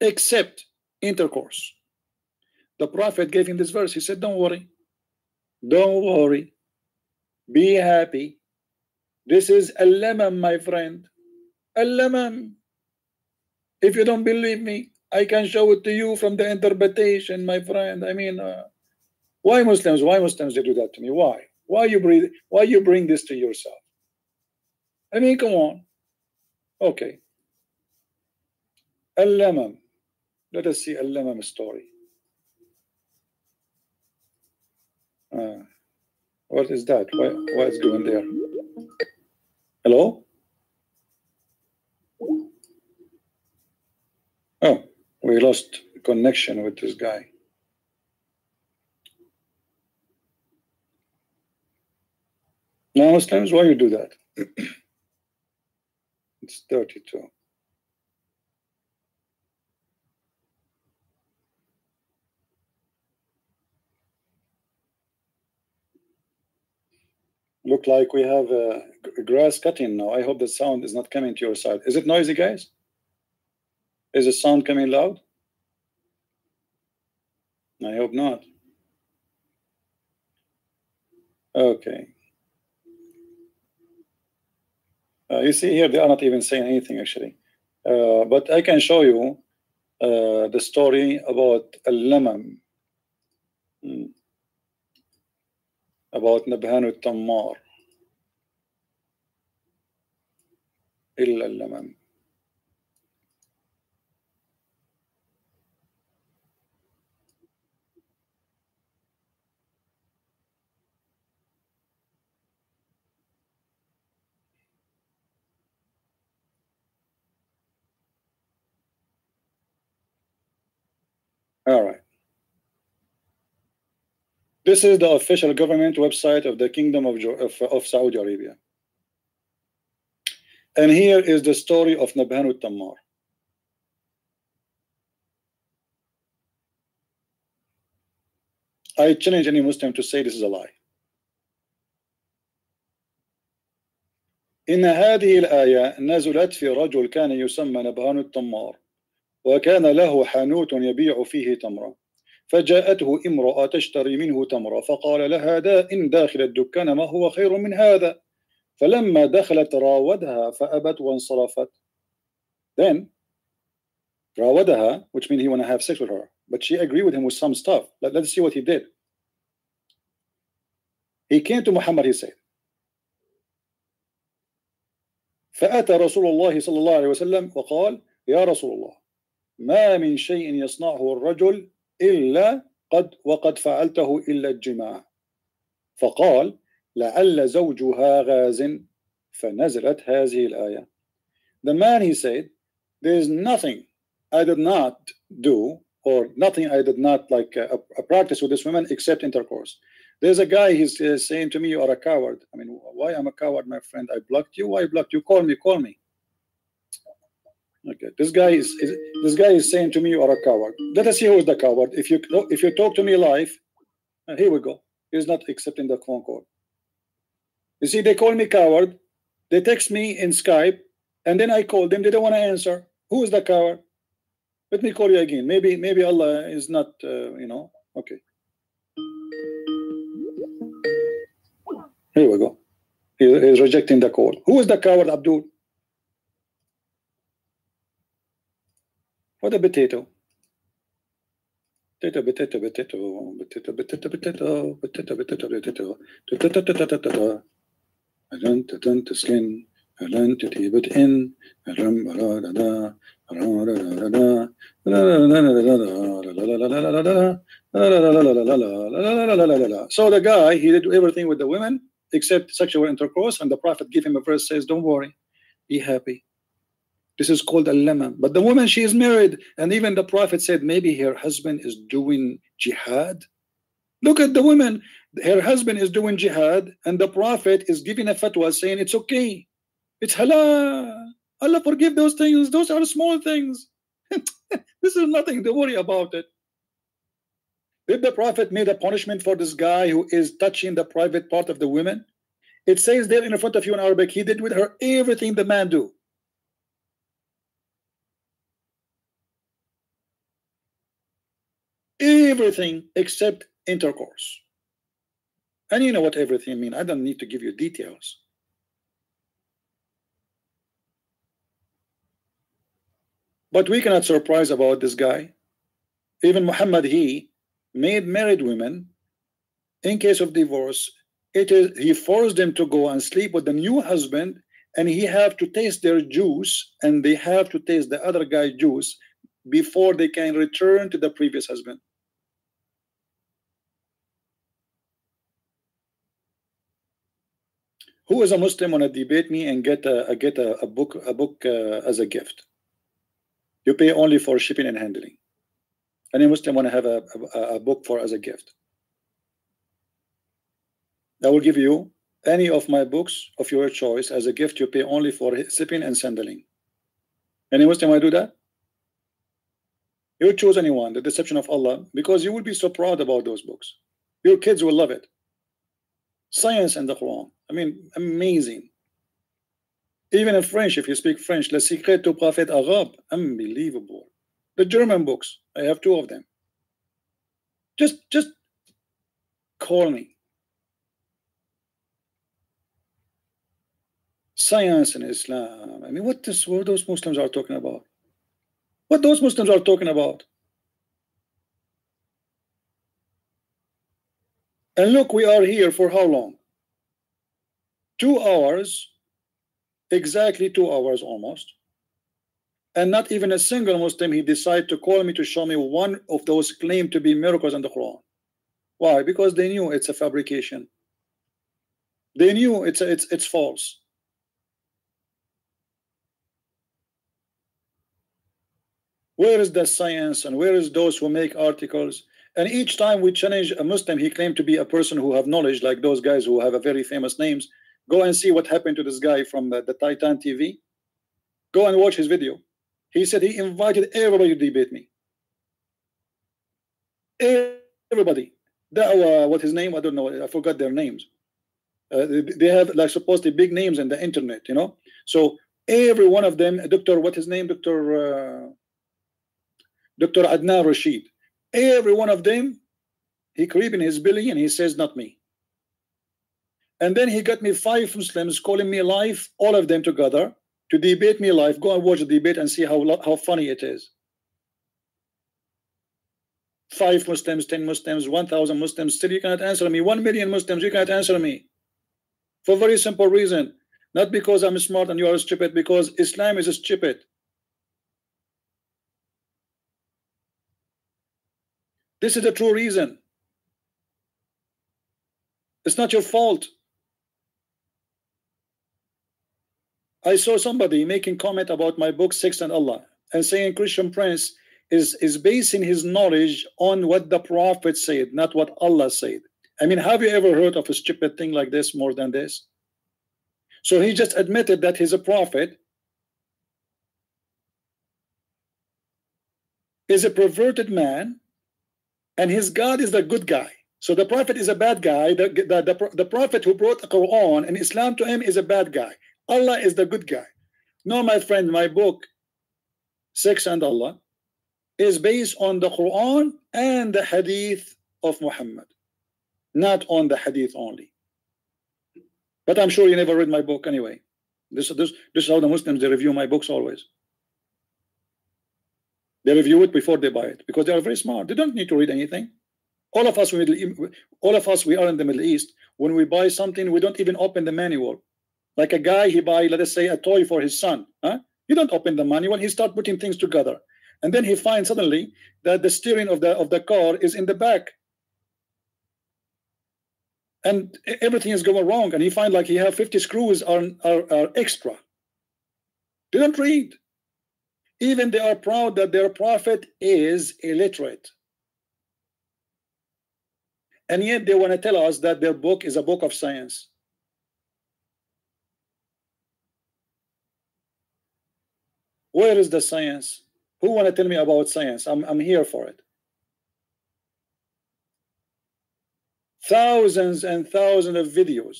except intercourse. The Prophet gave him this verse. He said, don't worry. Don't worry. Be happy. This is al-lamam, my friend. Al-lamam. If you don't believe me, I can show it to you from the interpretation, my friend. I mean, why Muslims they do that to me? Why you bring this to yourself? I mean, come on. Okay. Al-lamam. Let us see al-lamam story. What is that? What is doing there? Hello? Oh, we lost connection with this guy. Now, Muslims, why you do that? It's 32. Look like we have grass cutting now. I hope the sound is not coming to your side. Is it noisy, guys? Is the sound coming loud? I hope not. Okay. You see here, they are not even saying anything actually. But I can show you the story about al-lamam, about Nabhanu Tammar. Illa al-lamam. All right. This is the official government website of the Kingdom of Saudi Arabia. And here is the story of Nabhanu Tammar. I challenge any Muslim to say this is a lie. إن هذه الآية نزلت في رجل كان يسمى نبهان التمار وكان له حانوت يبيع فيه تمرا فجاءته امرأة تشتري منه تمرا فقال لها إن داخل الدكان ما هو خير من هذا فلما دخلت راودها فأبت وانصرفت. Then راودها, which means he want to have sex with her, but she agreed with him with some stuff. Let's see what he did. He came to Muhammad, he said, فأتى رسول الله صلى الله عليه وسلم وقال يا رسول الله ما من شيء يصنعه الرجل إلا وقد فعلته إلا الجماع. فقال لعل زوجها غاز فنزلت هذه الآية. The man, he said, there is nothing I did not do, or nothing I did not like a practice with this woman except intercourse. There's a guy, he's saying to me, you are a coward. I mean, why I'm a coward, my friend? I blocked you. Why I blocked you? Call me. Okay, this guy is saying to me, you are a coward. Let us see who is the coward. If you talk to me live, here we go. He's not accepting the phone call. You see, they call me coward. They text me in Skype, and then I call them. They don't want to answer. Who is the coward? Let me call you again. Maybe Allah is not, okay. Here we go. He is rejecting the call. Who is the coward, Abdul? What a potato. Potato. I learned to skin. I learned to keep it in. So the guy, he did everything with the women except sexual intercourse, and the Prophet gave him a verse, says, don't worry, be happy. This is called a lemma. But the woman, she is married, and even the Prophet said maybe her husband is doing jihad. Look at the woman, her husband is doing jihad, and the Prophet is giving a fatwa saying it's okay, it's halal. Allah forgive those things. Those are small things. This is nothing to worry about it. Did the Prophet made a punishment for this guy who is touching the private part of the women? It says there in front of you in Arabic, he did with her everything the man do. Everything except intercourse. And you know what everything means. I don't need to give you details. But we cannot surprise about this guy. Even Muhammad, he made married women, in case of divorce, he forced them to go and sleep with the new husband, and he have to taste their juice, and they have to taste the other guy's juice before they can return to the previous husband. Who is a Muslim want to debate me and get a book as a gift? You pay only for shipping and handling. Any Muslim want to have a book for as a gift? I will give you any of my books of your choice as a gift. You pay only for shipping and handling. Any Muslim want to do that? You choose anyone, the deception of Allah, because you will be so proud about those books. Your kids will love it. Science and the Quran. I mean, amazing. Even in French, if you speak French, Le Secret du Prophète Arabe, unbelievable. The German books, I have 2 of them. Just call me. Science in Islam. I mean, what those Muslims are talking about? What those Muslims are talking about? And look, we are here for how long? 2 hours, exactly 2 hours almost. And not even a single Muslim, he decided to call me to show me one of those claimed to be miracles in the Quran. Why? Because they knew it's a fabrication. They knew it's false. Where is the science, and where is those who make articles? And each time we challenge a Muslim, he claimed to be a person who have knowledge, like those guys who have a very famous names. Go and see what happened to this guy from the Titan TV. Go and watch his video. He said he invited everybody to debate me. Everybody. What his name? I don't know. I forgot their names. They have like supposedly big names in the internet, you know. So every one of them, Dr. What his name? Dr. Adnan Rashid. Every one of them, he creep in his belly and he says, not me. And then he got me 5 Muslims calling me live, all of them together, to debate me live. Go and watch the debate and see how funny it is. 5 Muslims, 10 Muslims, 1,000 Muslims, still you cannot answer me. 1 million Muslims, you cannot answer me. For a very simple reason. Not because I'm smart and you are stupid, because Islam is stupid. This is the true reason. It's not your fault. I saw somebody making comment about my book Sex and Allah and saying Christian Prince is basing his knowledge on what the Prophet said, not what Allah said. I mean, have you ever heard of a stupid thing like this more than this? So he just admitted that he's a prophet, is a perverted man, and his God is the good guy. So the prophet is a bad guy. The prophet who brought the Quran and Islam to him is a bad guy. Allah is the good guy. No, my friend, my book Sex and Allah is based on the Quran and the hadith of Muhammad, not on the hadith only. But I'm sure you never read my book anyway. This is how the Muslims, they review my books always. They review it before they buy it because they are very smart. They don't need to read anything. All of us, we are in the Middle East. When we buy something, we don't even open the manual. Like a guy, he buy, let us say, a toy for his son. You don't open the manual. He start putting things together, and then he finds suddenly that the steering of the car is in the back, and everything is going wrong. And he find like he have 50 screws are extra. They don't read. Even they are proud that their prophet is illiterate. And yet they want to tell us that their book is a book of science. Where is the science? Who want to tell me about science? I'm here for it. Thousands and thousands of videos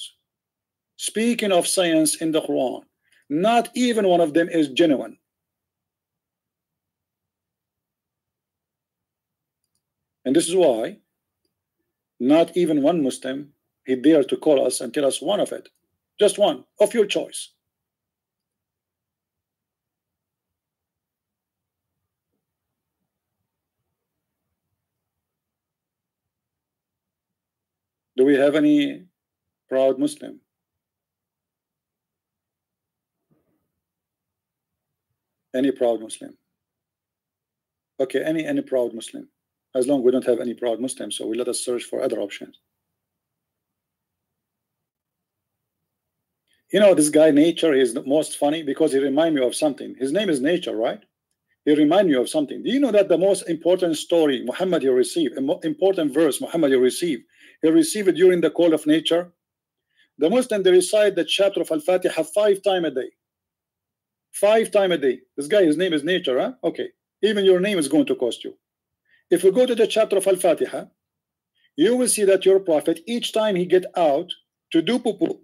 speaking of science in the Quran. Not even one of them is genuine. And this is why not even one Muslim he dare to call us and tell us one of it. Just one of your choice. Do we have any proud Muslim? Any proud Muslim? Okay, any proud Muslim. As long as we don't have any proud Muslims, so we let us search for other options. You know, this guy Nature is the most funny because he reminds me of something. His name is Nature, right? He reminds me of something. Do you know that the most important story Muhammad you receive, important verse Muhammad you receive, he received it during the call of nature? The Muslim, they recite the chapter of Al-Fatiha 5 times a day. 5 times a day. This guy, his name is Nature, huh? Okay. Even your name is going to cost you. If we go to the chapter of Al-Fatiha, you will see that your prophet, each time he get out to do poo-poo,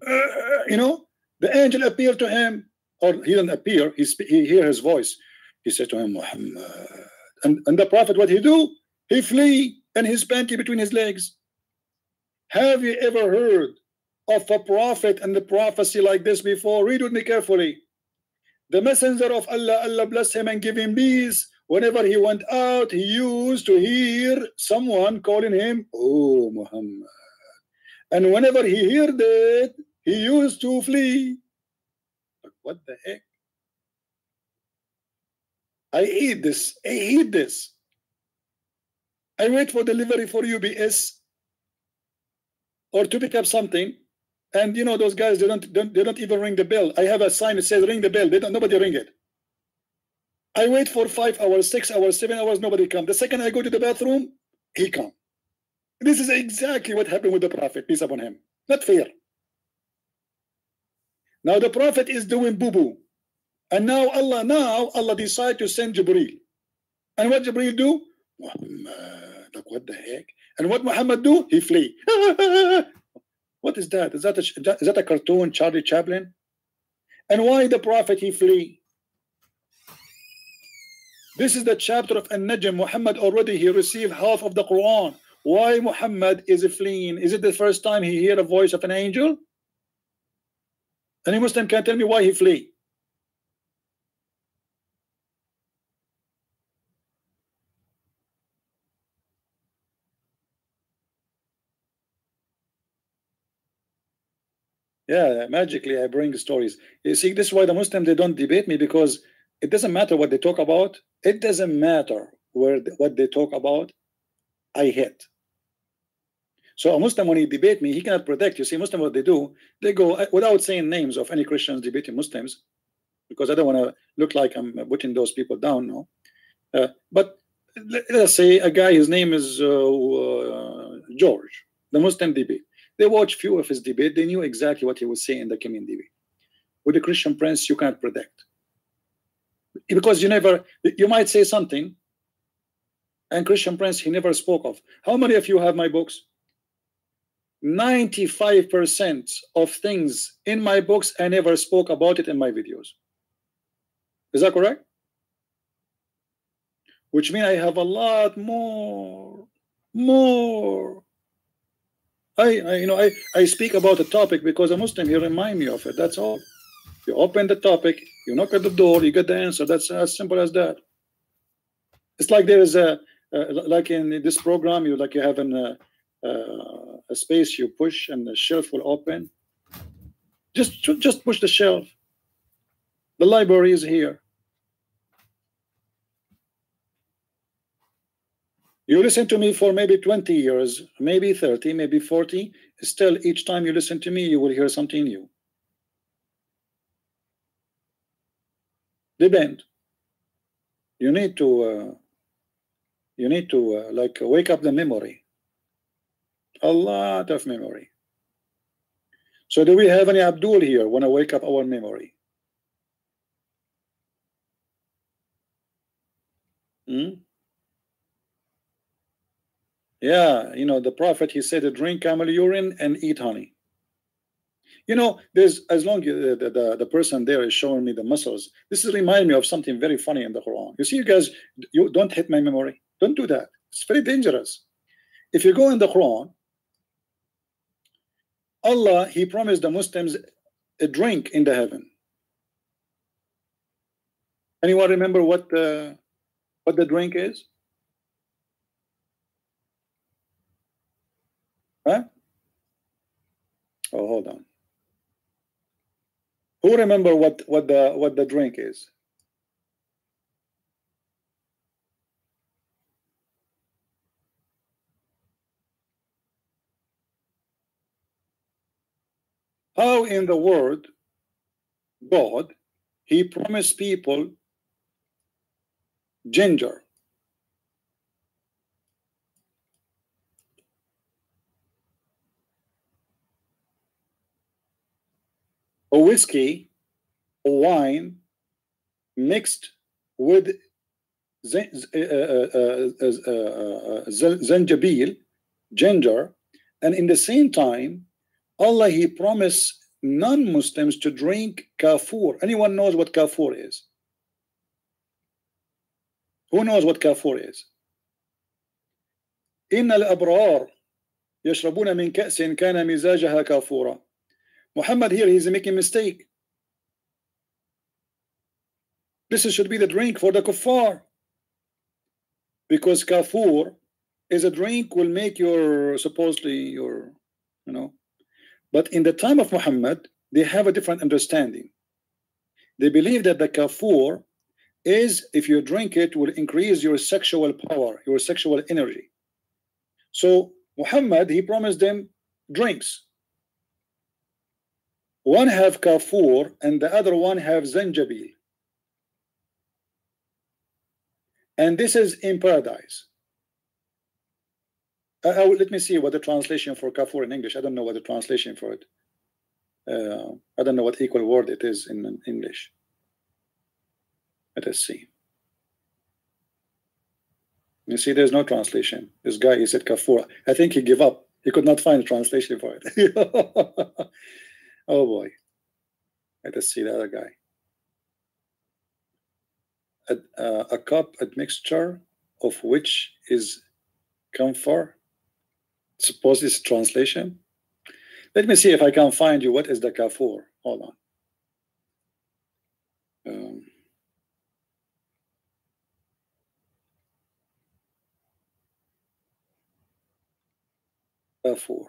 you know, the angel appeared to him, or he didn't appear, he hear his voice. He said to him, Muhammad. And the prophet, what he do? He flee and his panty between his legs. Have you ever heard of a prophet and the prophecy like this before? Read with me carefully. The messenger of Allah, Allah bless him and give him peace. Whenever he went out, he used to hear someone calling him, oh Muhammad. And whenever he heard it, he used to flee. But what the heck? I hate this. I hate this. I wait for delivery for UBS or to pick up something, and you know those guys, they don't even ring the bell. I have a sign that says ring the bell. Nobody ring it. I wait for 5 hours, 6 hours, 7 hours, nobody come. The second I go to the bathroom, he come. This is exactly what happened with the prophet, peace upon him. Not fair. Now the prophet is doing boo-boo. And now Allah decide to send Jibreel. And what Jibreel do? Muhammad, like what the heck? And what Muhammad do? He flee. What is that? Is that a cartoon, Charlie Chaplin? And why the prophet he flee? This is the chapter of An-Najm. Muhammad already he received half of the Quran. Why Muhammad is fleeing? Is it the first time he hear a voice of an angel? Any Muslim can tell me why he flee? Yeah, magically I bring stories. You see, this is why the Muslims, they don't debate me, because it doesn't matter what they talk about. It doesn't matter what they talk about. I hit. So a Muslim, when he debate me, he cannot protect. You see, Muslim, what they do, they go without saying names of any Christians debating Muslims, because I don't want to look like I'm putting those people down. No, but let's say a guy, his name is George. The Muslim debate. They watched few of his debate. They knew exactly what he would say in the coming debate. With the Christian Prince, you cannot predict, because you might say something, and Christian Prince, he never spoke of. How many of you have my books? 95% of things in my books, I never spoke about it in my videos. Is that correct? Which means I have a lot more. I speak about a topic because a Muslim, he remind me of it. That's all. You open the topic, you knock at the door, you get the answer. That's as simple as that. It's like there is like in this program, you have a space you push and the shelf will open. Just push the shelf. The library is here. You listen to me for maybe 20 years, maybe 30, maybe 40. Still, each time you listen to me, you will hear something new. Depend. You need to like wake up the memory. A lot of memory. So do we have any Abdul here? Want to wake up our memory? Yeah, the Prophet, he said, drink camel urine and eat honey. There's, as long as the person there is showing me the muscles, this is remind me of something very funny in the Quran. You see, you guys, you don't hit my memory. Don't do that. It's very dangerous. If you go in the Quran, Allah, he promised the Muslims a drink in the heaven. Anyone remember what the drink is? Huh? Oh, hold on. Who remember what the drink is? How in the world God, he promised people ginger, a whiskey, a wine mixed with zanjabil, ginger, and in the same time Allah, he promised non-Muslims to drink kafur. Anyone knows what kafur is? Who knows what kafur is? إن الأبرار يشربون من كأس كان مزاجها كافورا. Muhammad here, he's making a mistake. This should be the drink for the kuffar, because kafur is a drink will make your supposedly your but in the time of Muhammad they have a different understanding. They believe that the kafur is, if you drink it, will increase your sexual power, your sexual energy. So Muhammad, he promised them drinks. One have kafur and the other one have zanjabil. And this is in paradise. Let me see what the translation for kafur in English. I don't know what the translation for it. I don't know what equal word it is in English. Let us see. You see, there's no translation. This guy, he said kafur. I think he gave up. He could not find a translation for it. Oh boy. Let us see the other guy. A cup, a mixture of which is camphor. Suppose it's translation. Let me see if I can find you what is the kafur. Hold on. Um, Kafur.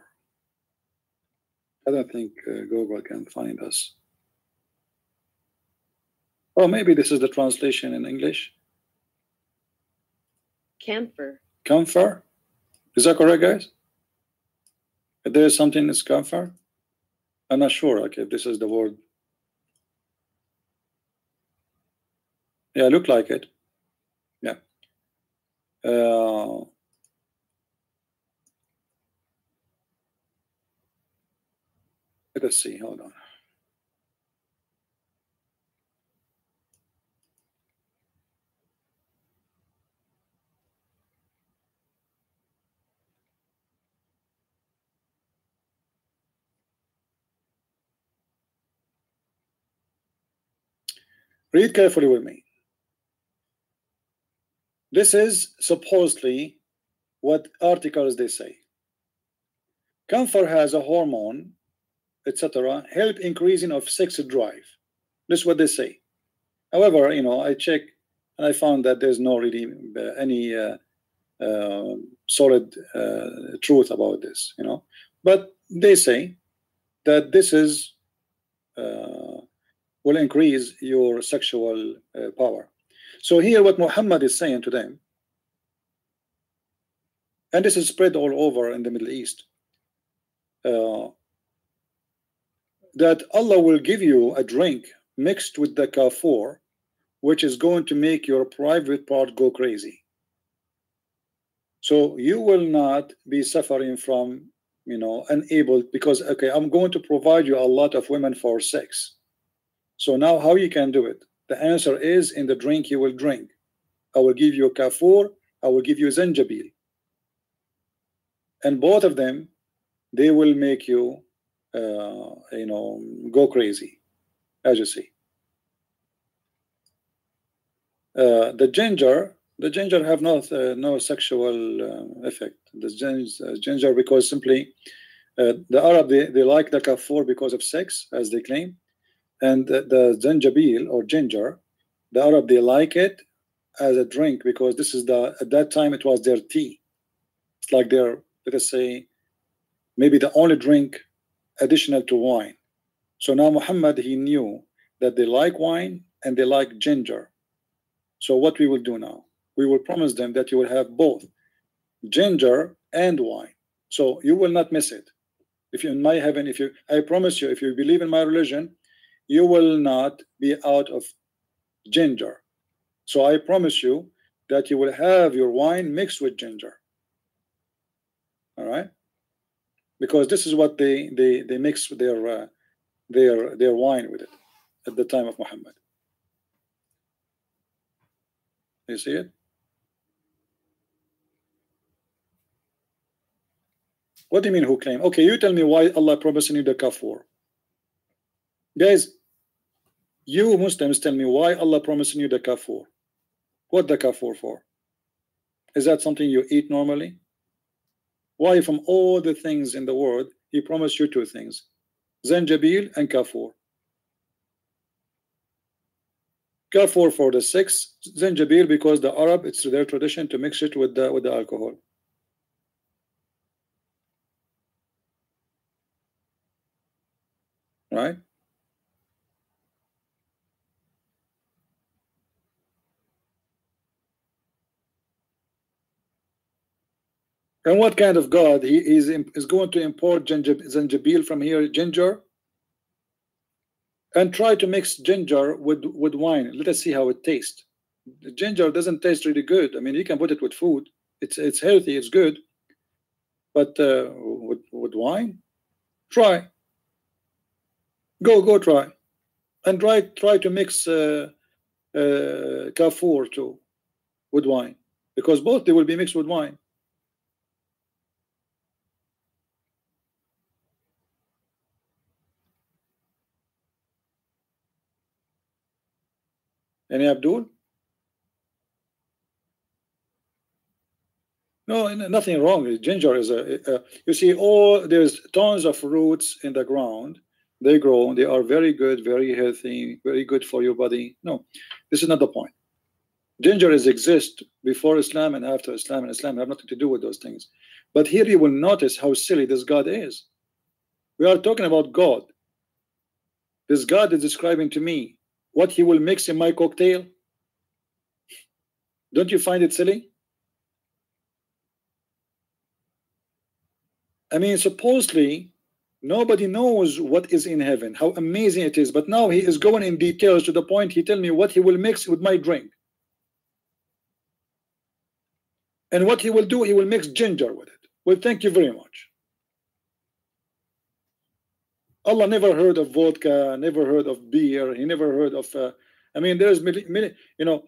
I don't think Google can find us. Oh, maybe this is the translation in English. Camphor. Camphor? Is that correct, guys? If there is something that's camphor? I'm not sure. Okay, if this is the word. Yeah, look like it. Yeah. Let us see. Hold on. Read carefully with me. This is supposedly what articles they say. Camphor has a hormone, etc., help increasing of sex drive. This is what they say. However, you know, I checked and I found that there's no really any solid truth about this, you know. But they say that this is will increase your sexual power. So here, what Muhammad is saying to them, and this is spread all over in the Middle East, that Allah will give you a drink mixed with the kafur, which is going to make your private part go crazy. So you will not be suffering from, you know, unable, because okay, I'm going to provide you a lot of women for sex. So now how you can do it? The answer is in the drink you will drink. I will give you kafur, I will give you zanjabil. And both of them, they will make you, you know, go crazy, as you see. The ginger have no sexual effect. The ginger, because simply the Arab, they like the kafur because of sex, as they claim, and the zanjabil or ginger, the Arab, they like it as a drink because this is at that time it was their tea. It's like their, let us say, maybe the only drink additional to wine. So now Muhammad, he knew that they like wine and they like ginger. So what we will do now, we will promise them that you will have both ginger and wine. So you will not miss it. If you're in my heaven, I promise you, if you believe in my religion, you will not be out of ginger. So I promise you that you will have your wine mixed with ginger. All right, because this is what they mix their wine with it at the time of Muhammad. You see it? What do you mean who claim? Okay, you tell me why Allah promising you the kafur. Guys, you Muslims tell me why Allah promising you the kafur. What the kafur for? Is that something you eat normally? Why from all the things in the world he promised you two things, zanjabil and kafur. Kafur for the sex, zanjabil because the Arab, it's their tradition to mix it with the alcohol. Right? And what kind of God he is going to import zanjabil from here, ginger, and try to mix ginger with wine? Let us see how it tastes. The ginger doesn't taste really good. I mean, you can put it with food. It's healthy, it's good. But with wine, try. Go try, and try to mix kafur too with wine, because both they will be mixed with wine. Any Abdul? No, nothing wrong. Ginger is you see, there's tons of roots in the ground they grow, they are very good, very healthy, very good for your body. No, this is not the point. Ginger is exist before Islam and after Islam, and Islam have nothing to do with those things. But here you will notice how silly this God is. We are talking about God. This God is describing to me what he will mix in my cocktail. Don't you find it silly? I mean, supposedly nobody knows what is in heaven, how amazing it is, but now he is going in details to the point he tell me what he will mix with my drink. And what he will do, he will mix ginger with it. Well, thank you very much. Allah never heard of vodka, never heard of beer, he never heard of I mean, there's many, you know,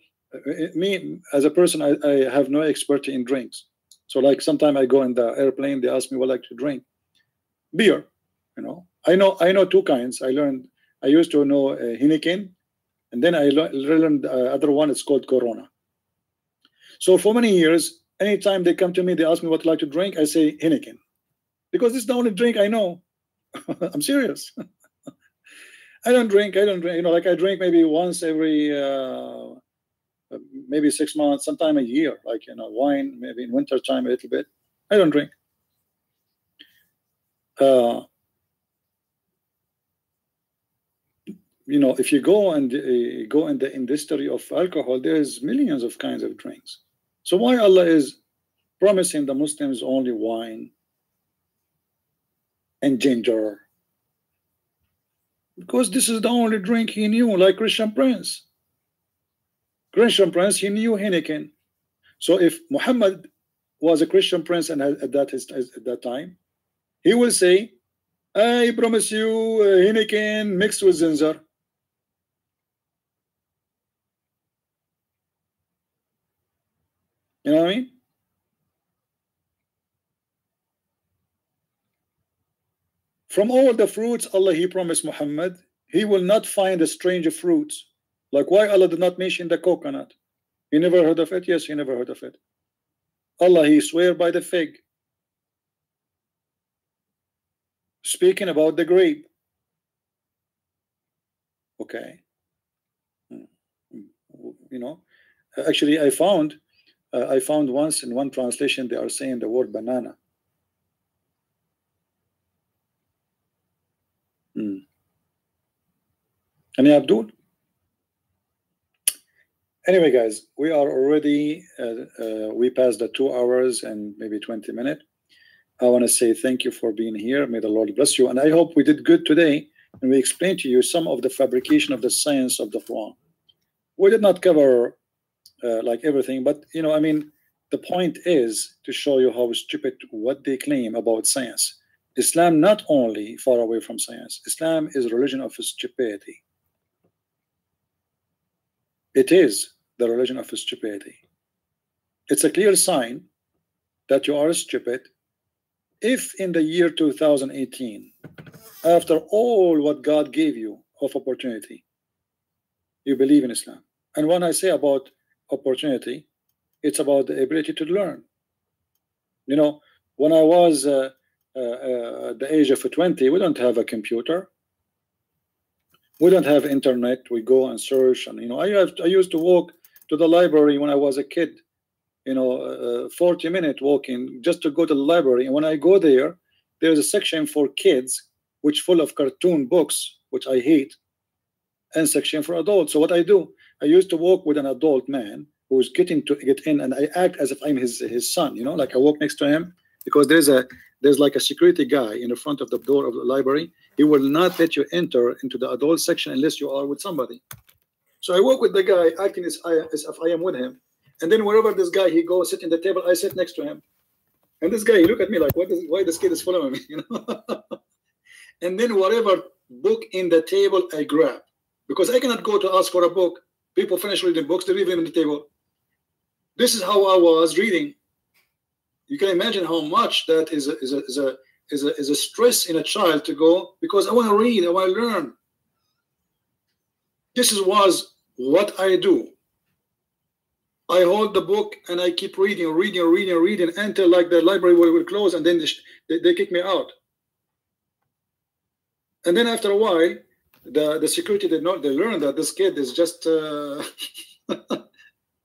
me as a person, I have no expertise in drinks. So like sometime I go in the airplane, they ask me what I like to drink. Beer, you know. I know two kinds. I used to know Heineken, and then I learned other one, it's called Corona. So for many years, anytime they come to me, they ask me what I like to drink, I say Heineken. Because this is the only drink I know. I'm serious. I don't drink, you know, like I drink maybe once every maybe 6 months, sometime a year, like, you know, wine, maybe in winter time a little bit. I don't drink. You know, if you go and go in the industry of alcohol, there's millions of kinds of drinks. So why Allah is promising the Muslims only wine and ginger? Because this is the only drink he knew, like Christian Prince. Christian Prince, he knew Heineken. So if Muhammad was a Christian Prince and at that time, he will say, I promise you Heineken mixed with ginger. You know what I mean? From all the fruits Allah he promised Muhammad, he will not find a strange fruits. Like why Allah did not mention the coconut? You never heard of it? Yes, you never heard of it. Allah he swear by the fig. Speaking about the grape. Okay. You know, actually I found once in one translation they are saying the word banana. Any Abdul? Anyway, guys, we are already we passed the 2 hours and maybe 20 minutes. I want to say thank you for being here. May the Lord bless you, and I hope we did good today and we explained to you some of the fabrication of the science of the Quran. We did not cover like everything, but you know, I mean, the point is to show you how stupid what they claim about science. Islam not only far away from science, Islam is a religion of stupidity. It is the religion of stupidity. It's a clear sign that you are stupid if in the year 2018, after all what God gave you of opportunity, you believe in Islam. And when I say about opportunity, it's about the ability to learn. You know, when I was at the age of 20, we don't have a computer. We don't have internet. We go and search, and you know, I used to walk to the library when I was a kid. You know, 40-minute walking just to go to the library. And when I go there, there's a section for kids, which full of cartoon books, which I hate, and section for adults. So what I do, I used to walk with an adult man who's getting to get in, and I act as if I'm his son. You know, like I walk next to him because there's like a security guy in the front of the door of the library. He will not let you enter into the adult section unless you are with somebody. So I walk with the guy, acting as if I am with him. And then wherever this guy he goes sit in the table, I sit next to him. And this guy he look at me like, why this kid is following me? You know. And then whatever book in the table I grab, because I cannot go to ask for a book. People finish reading books, they leave them in the table. This is how I was reading. You can imagine how much that is a stress in a child to go, because I want to read, I want to learn. This was what I do. I hold the book and I keep reading until like the library will close, and then they kick me out. And then after a while, the security did not. They learned that this kid is just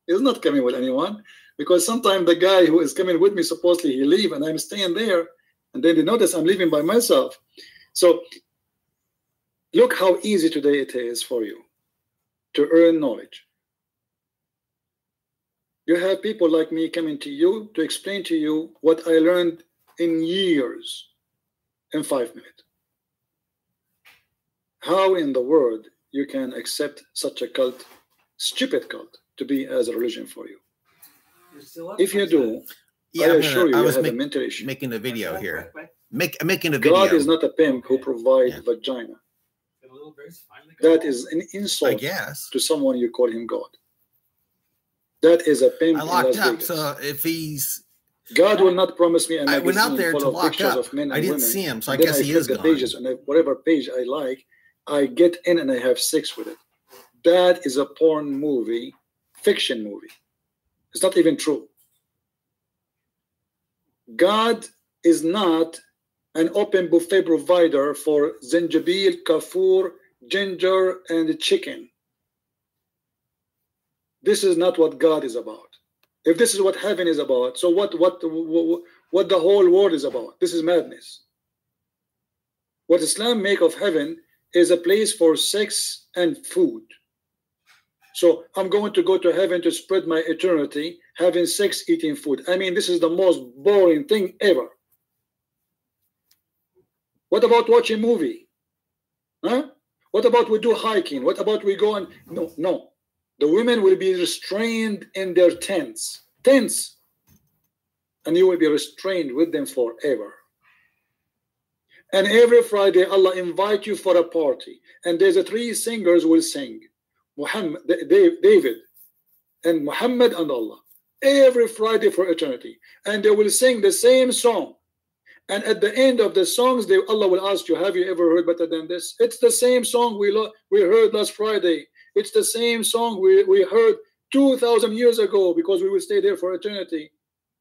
is not coming with anyone, because sometimes the guy who is coming with me, supposedly he leave and I'm staying there, and then they notice I'm leaving by myself. So look how easy today it is for you to earn knowledge. You have people like me coming to you to explain to you what I learned in years in 5 minutes. How in the world you can accept such a cult, stupid cult, to be as a religion for you? If you do, I assure you, you have a mental issue. Making a video here. Making a video. God is not a pimp who provides vagina. That is an insult, I guess, to someone you call him God. That is a pimp. I locked in Las up, Vegas. so if he's... God will not promise me a I went out magazine there full to of lock pictures up. of men and I didn't women, see him, so I and then guess he flip is the gone. pages, and whatever page I like, I get in and I have sex with it. That is a porn movie, fiction movie. It's not even true. God is not an open buffet provider for zinjabil, kafur, ginger, and chicken. This is not what God is about. If this is what heaven is about, so what the whole world is about? This is madness. What Islam make of heaven is a place for sex and food. So I'm going to go to heaven to spread my eternity, having sex, eating food. I mean, this is the most boring thing ever. What about watching movie? Huh? What about we do hiking? What about we go and... No. The women will be restrained in their tents. Tents. And you will be restrained with them forever. And every Friday, Allah invite you for a party. And there's a 3 singers will sing. Muhammad, David, and Muhammad and Allah. Every Friday for eternity. And they will sing the same song. And at the end of the songs, Allah will ask you, have you ever heard better than this? It's the same song we heard last Friday. It's the same song we heard 2,000 years ago, because we will stay there for eternity.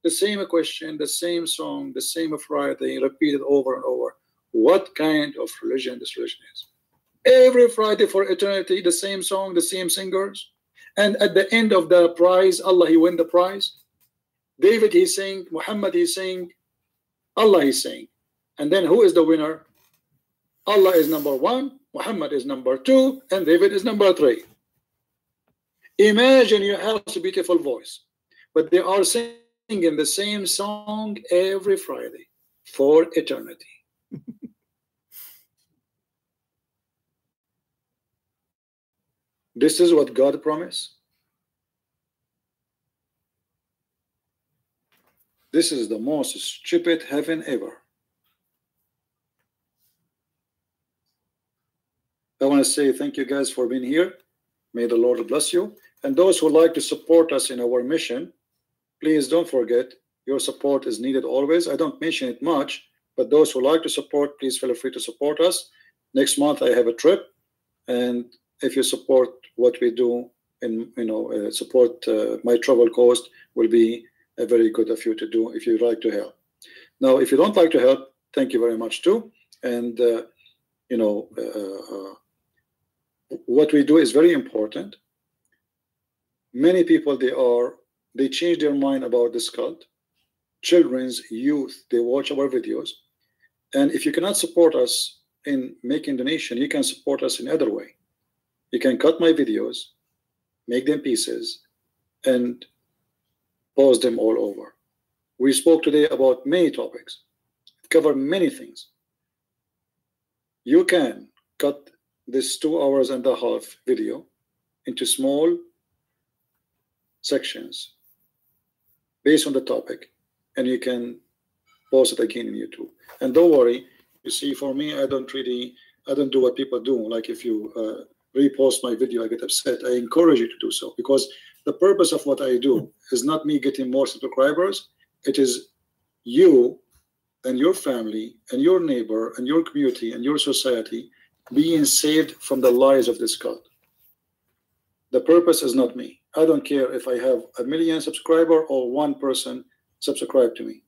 The same question, the same song, the same Friday, repeated over and over. What kind of religion this religion is? Every Friday for eternity, the same song, the same singers. And at the end of the prize, Allah, he win the prize. David, he sing. Muhammad, he sing. Allah, he sing. And then who is the winner? Allah is number 1, Muhammad is number 2, and David is number 3. Imagine you have a beautiful voice, but they are singing the same song every Friday for eternity. This is what God promised. This is the most stupid heaven ever. I want to say thank you guys for being here. May the Lord bless you. And those who like to support us in our mission, please don't forget, your support is needed always. I don't mention it much, but those who like to support, please feel free to support us. Next month I have a trip, and if you support what we do and support my travel cost, will be a very good of you to do if you like to help. Now, if you don't like to help, thank you very much too. And what we do is very important. Many people, they change their mind about this cult. Children's, youth, they watch our videos. And if you cannot support us in making donation, you can support us in other way. You can cut my videos, make them pieces, and post them all over. We spoke today about many topics, cover many things. You can cut this 2.5 hours video into small sections based on the topic, and you can post it again in YouTube. And don't worry, you see, for me, I don't do what people do. Like if you repost my video, I get upset. I encourage you to do so, because the purpose of what I do is not me getting more subscribers. It is you and your family and your neighbor and your community and your society being saved from the lies of this cult. The purpose is not me. I don't care if I have 1 million subscribers or 1 person subscribe to me.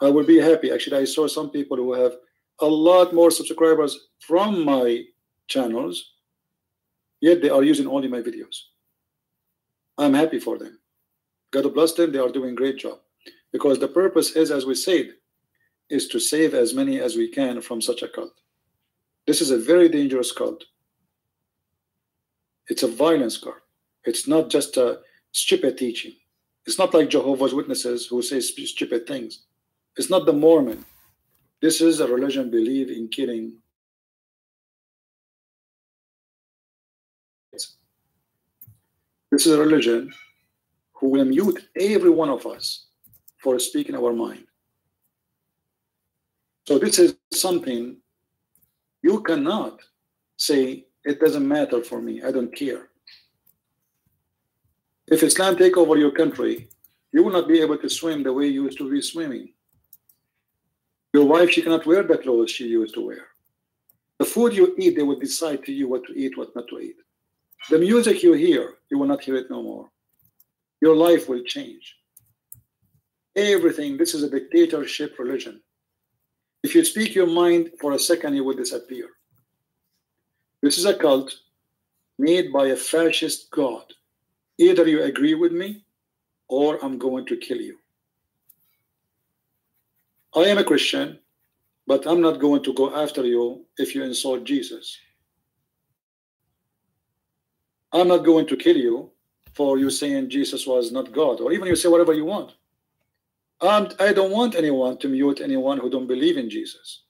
I will be happy. Actually, I saw some people who have a lot more subscribers from my channels, yet they are using only my videos. I'm happy for them. God bless them. They are doing a great job, because the purpose is, as we said, is to save as many as we can from such a cult. This is a very dangerous cult. It's a violence cult. It's not just a stupid teaching. It's not like Jehovah's Witnesses who say stupid things. It's not the Mormon. This is a religion believe in killing. This is a religion who will mute every one of us for speaking our mind. So this is something you cannot say, it doesn't matter for me, I don't care. If Islam take over your country, you will not be able to swim the way you used to be swimming. Your wife, she cannot wear the clothes she used to wear. The food you eat, they will decide to you what to eat, what not to eat. The music you hear, you will not hear it no more. Your life will change. Everything, this is a dictatorship religion. If you speak your mind for a second, you will disappear. This is a cult made by a fascist god. Either you agree with me, or I'm going to kill you. I am a Christian, but I'm not going to go after you if you insult Jesus. I'm not going to kill you for you saying Jesus was not God, or even you say whatever you want. I don't want anyone to mute anyone who don't believe in Jesus.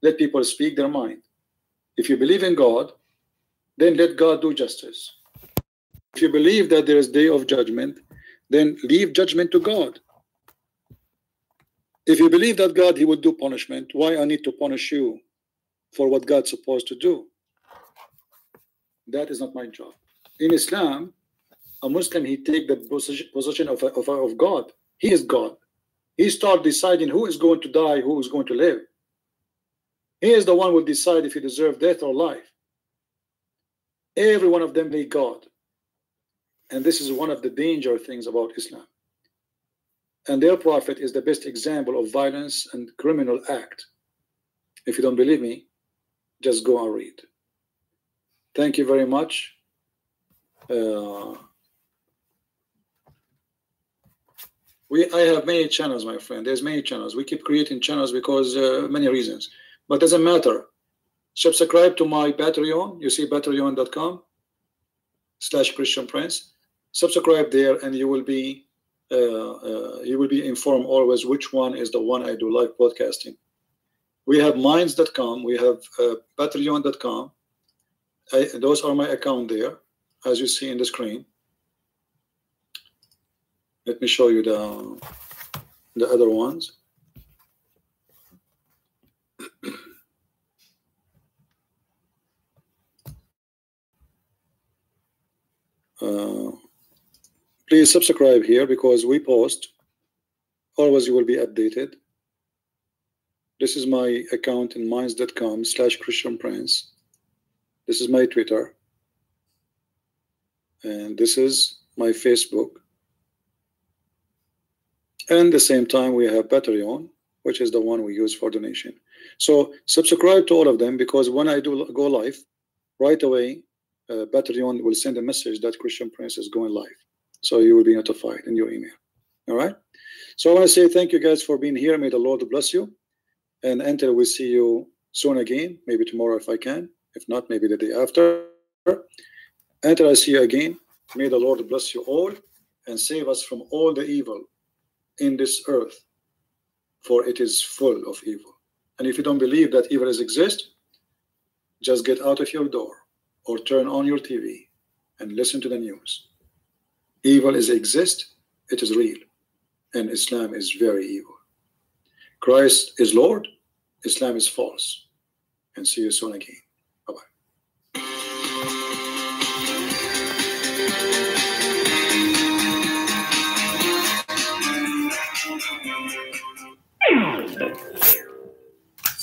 Let people speak their mind. If you believe in God, then let God do justice. If you believe that there is day of judgment, then leave judgment to God. If you believe that God, he will do punishment, why I need to punish you for what God's supposed to do? That is not my job. In Islam, a Muslim, he take the position of God. He is God. He start deciding who is going to die, who is going to live. He is the one who will decide if you deserve death or life. Every one of them they God. And this is one of the danger things about Islam. And their prophet is the best example of violence and criminal act. If you don't believe me, just go and read. Thank you very much. I have many channels, my friend. There's many channels. We keep creating channels because many reasons. But doesn't matter. Subscribe to my Patreon. You see patreon.com/Christian Prince. Subscribe there, and you will be informed always which one is the one I do live podcasting. We have minds.com. We have patreon.com. Those are my account there, as you see in the screen. Let me show you the other ones. Please subscribe here because we post. Always you will be updated. This is my account in minds.com/Christian Prince. This is my Twitter. And this is my Facebook. And at the same time, we have Patreon, which is the one we use for donation. So subscribe to all of them, because when I do go live, right away, Patreon will send a message that Christian Prince is going live. So you will be notified in your email. All right? So I want to say thank you guys for being here. May the Lord bless you. And until we see you soon again, maybe tomorrow if I can. If not, maybe the day after. Until I see you again, may the Lord bless you all and save us from all the evil in this earth, for it is full of evil. And if you don't believe that evil exists, just get out of your door or turn on your TV and listen to the news. Evil exists, it is real, and Islam is very evil. Christ is Lord, Islam is false. And see you soon again.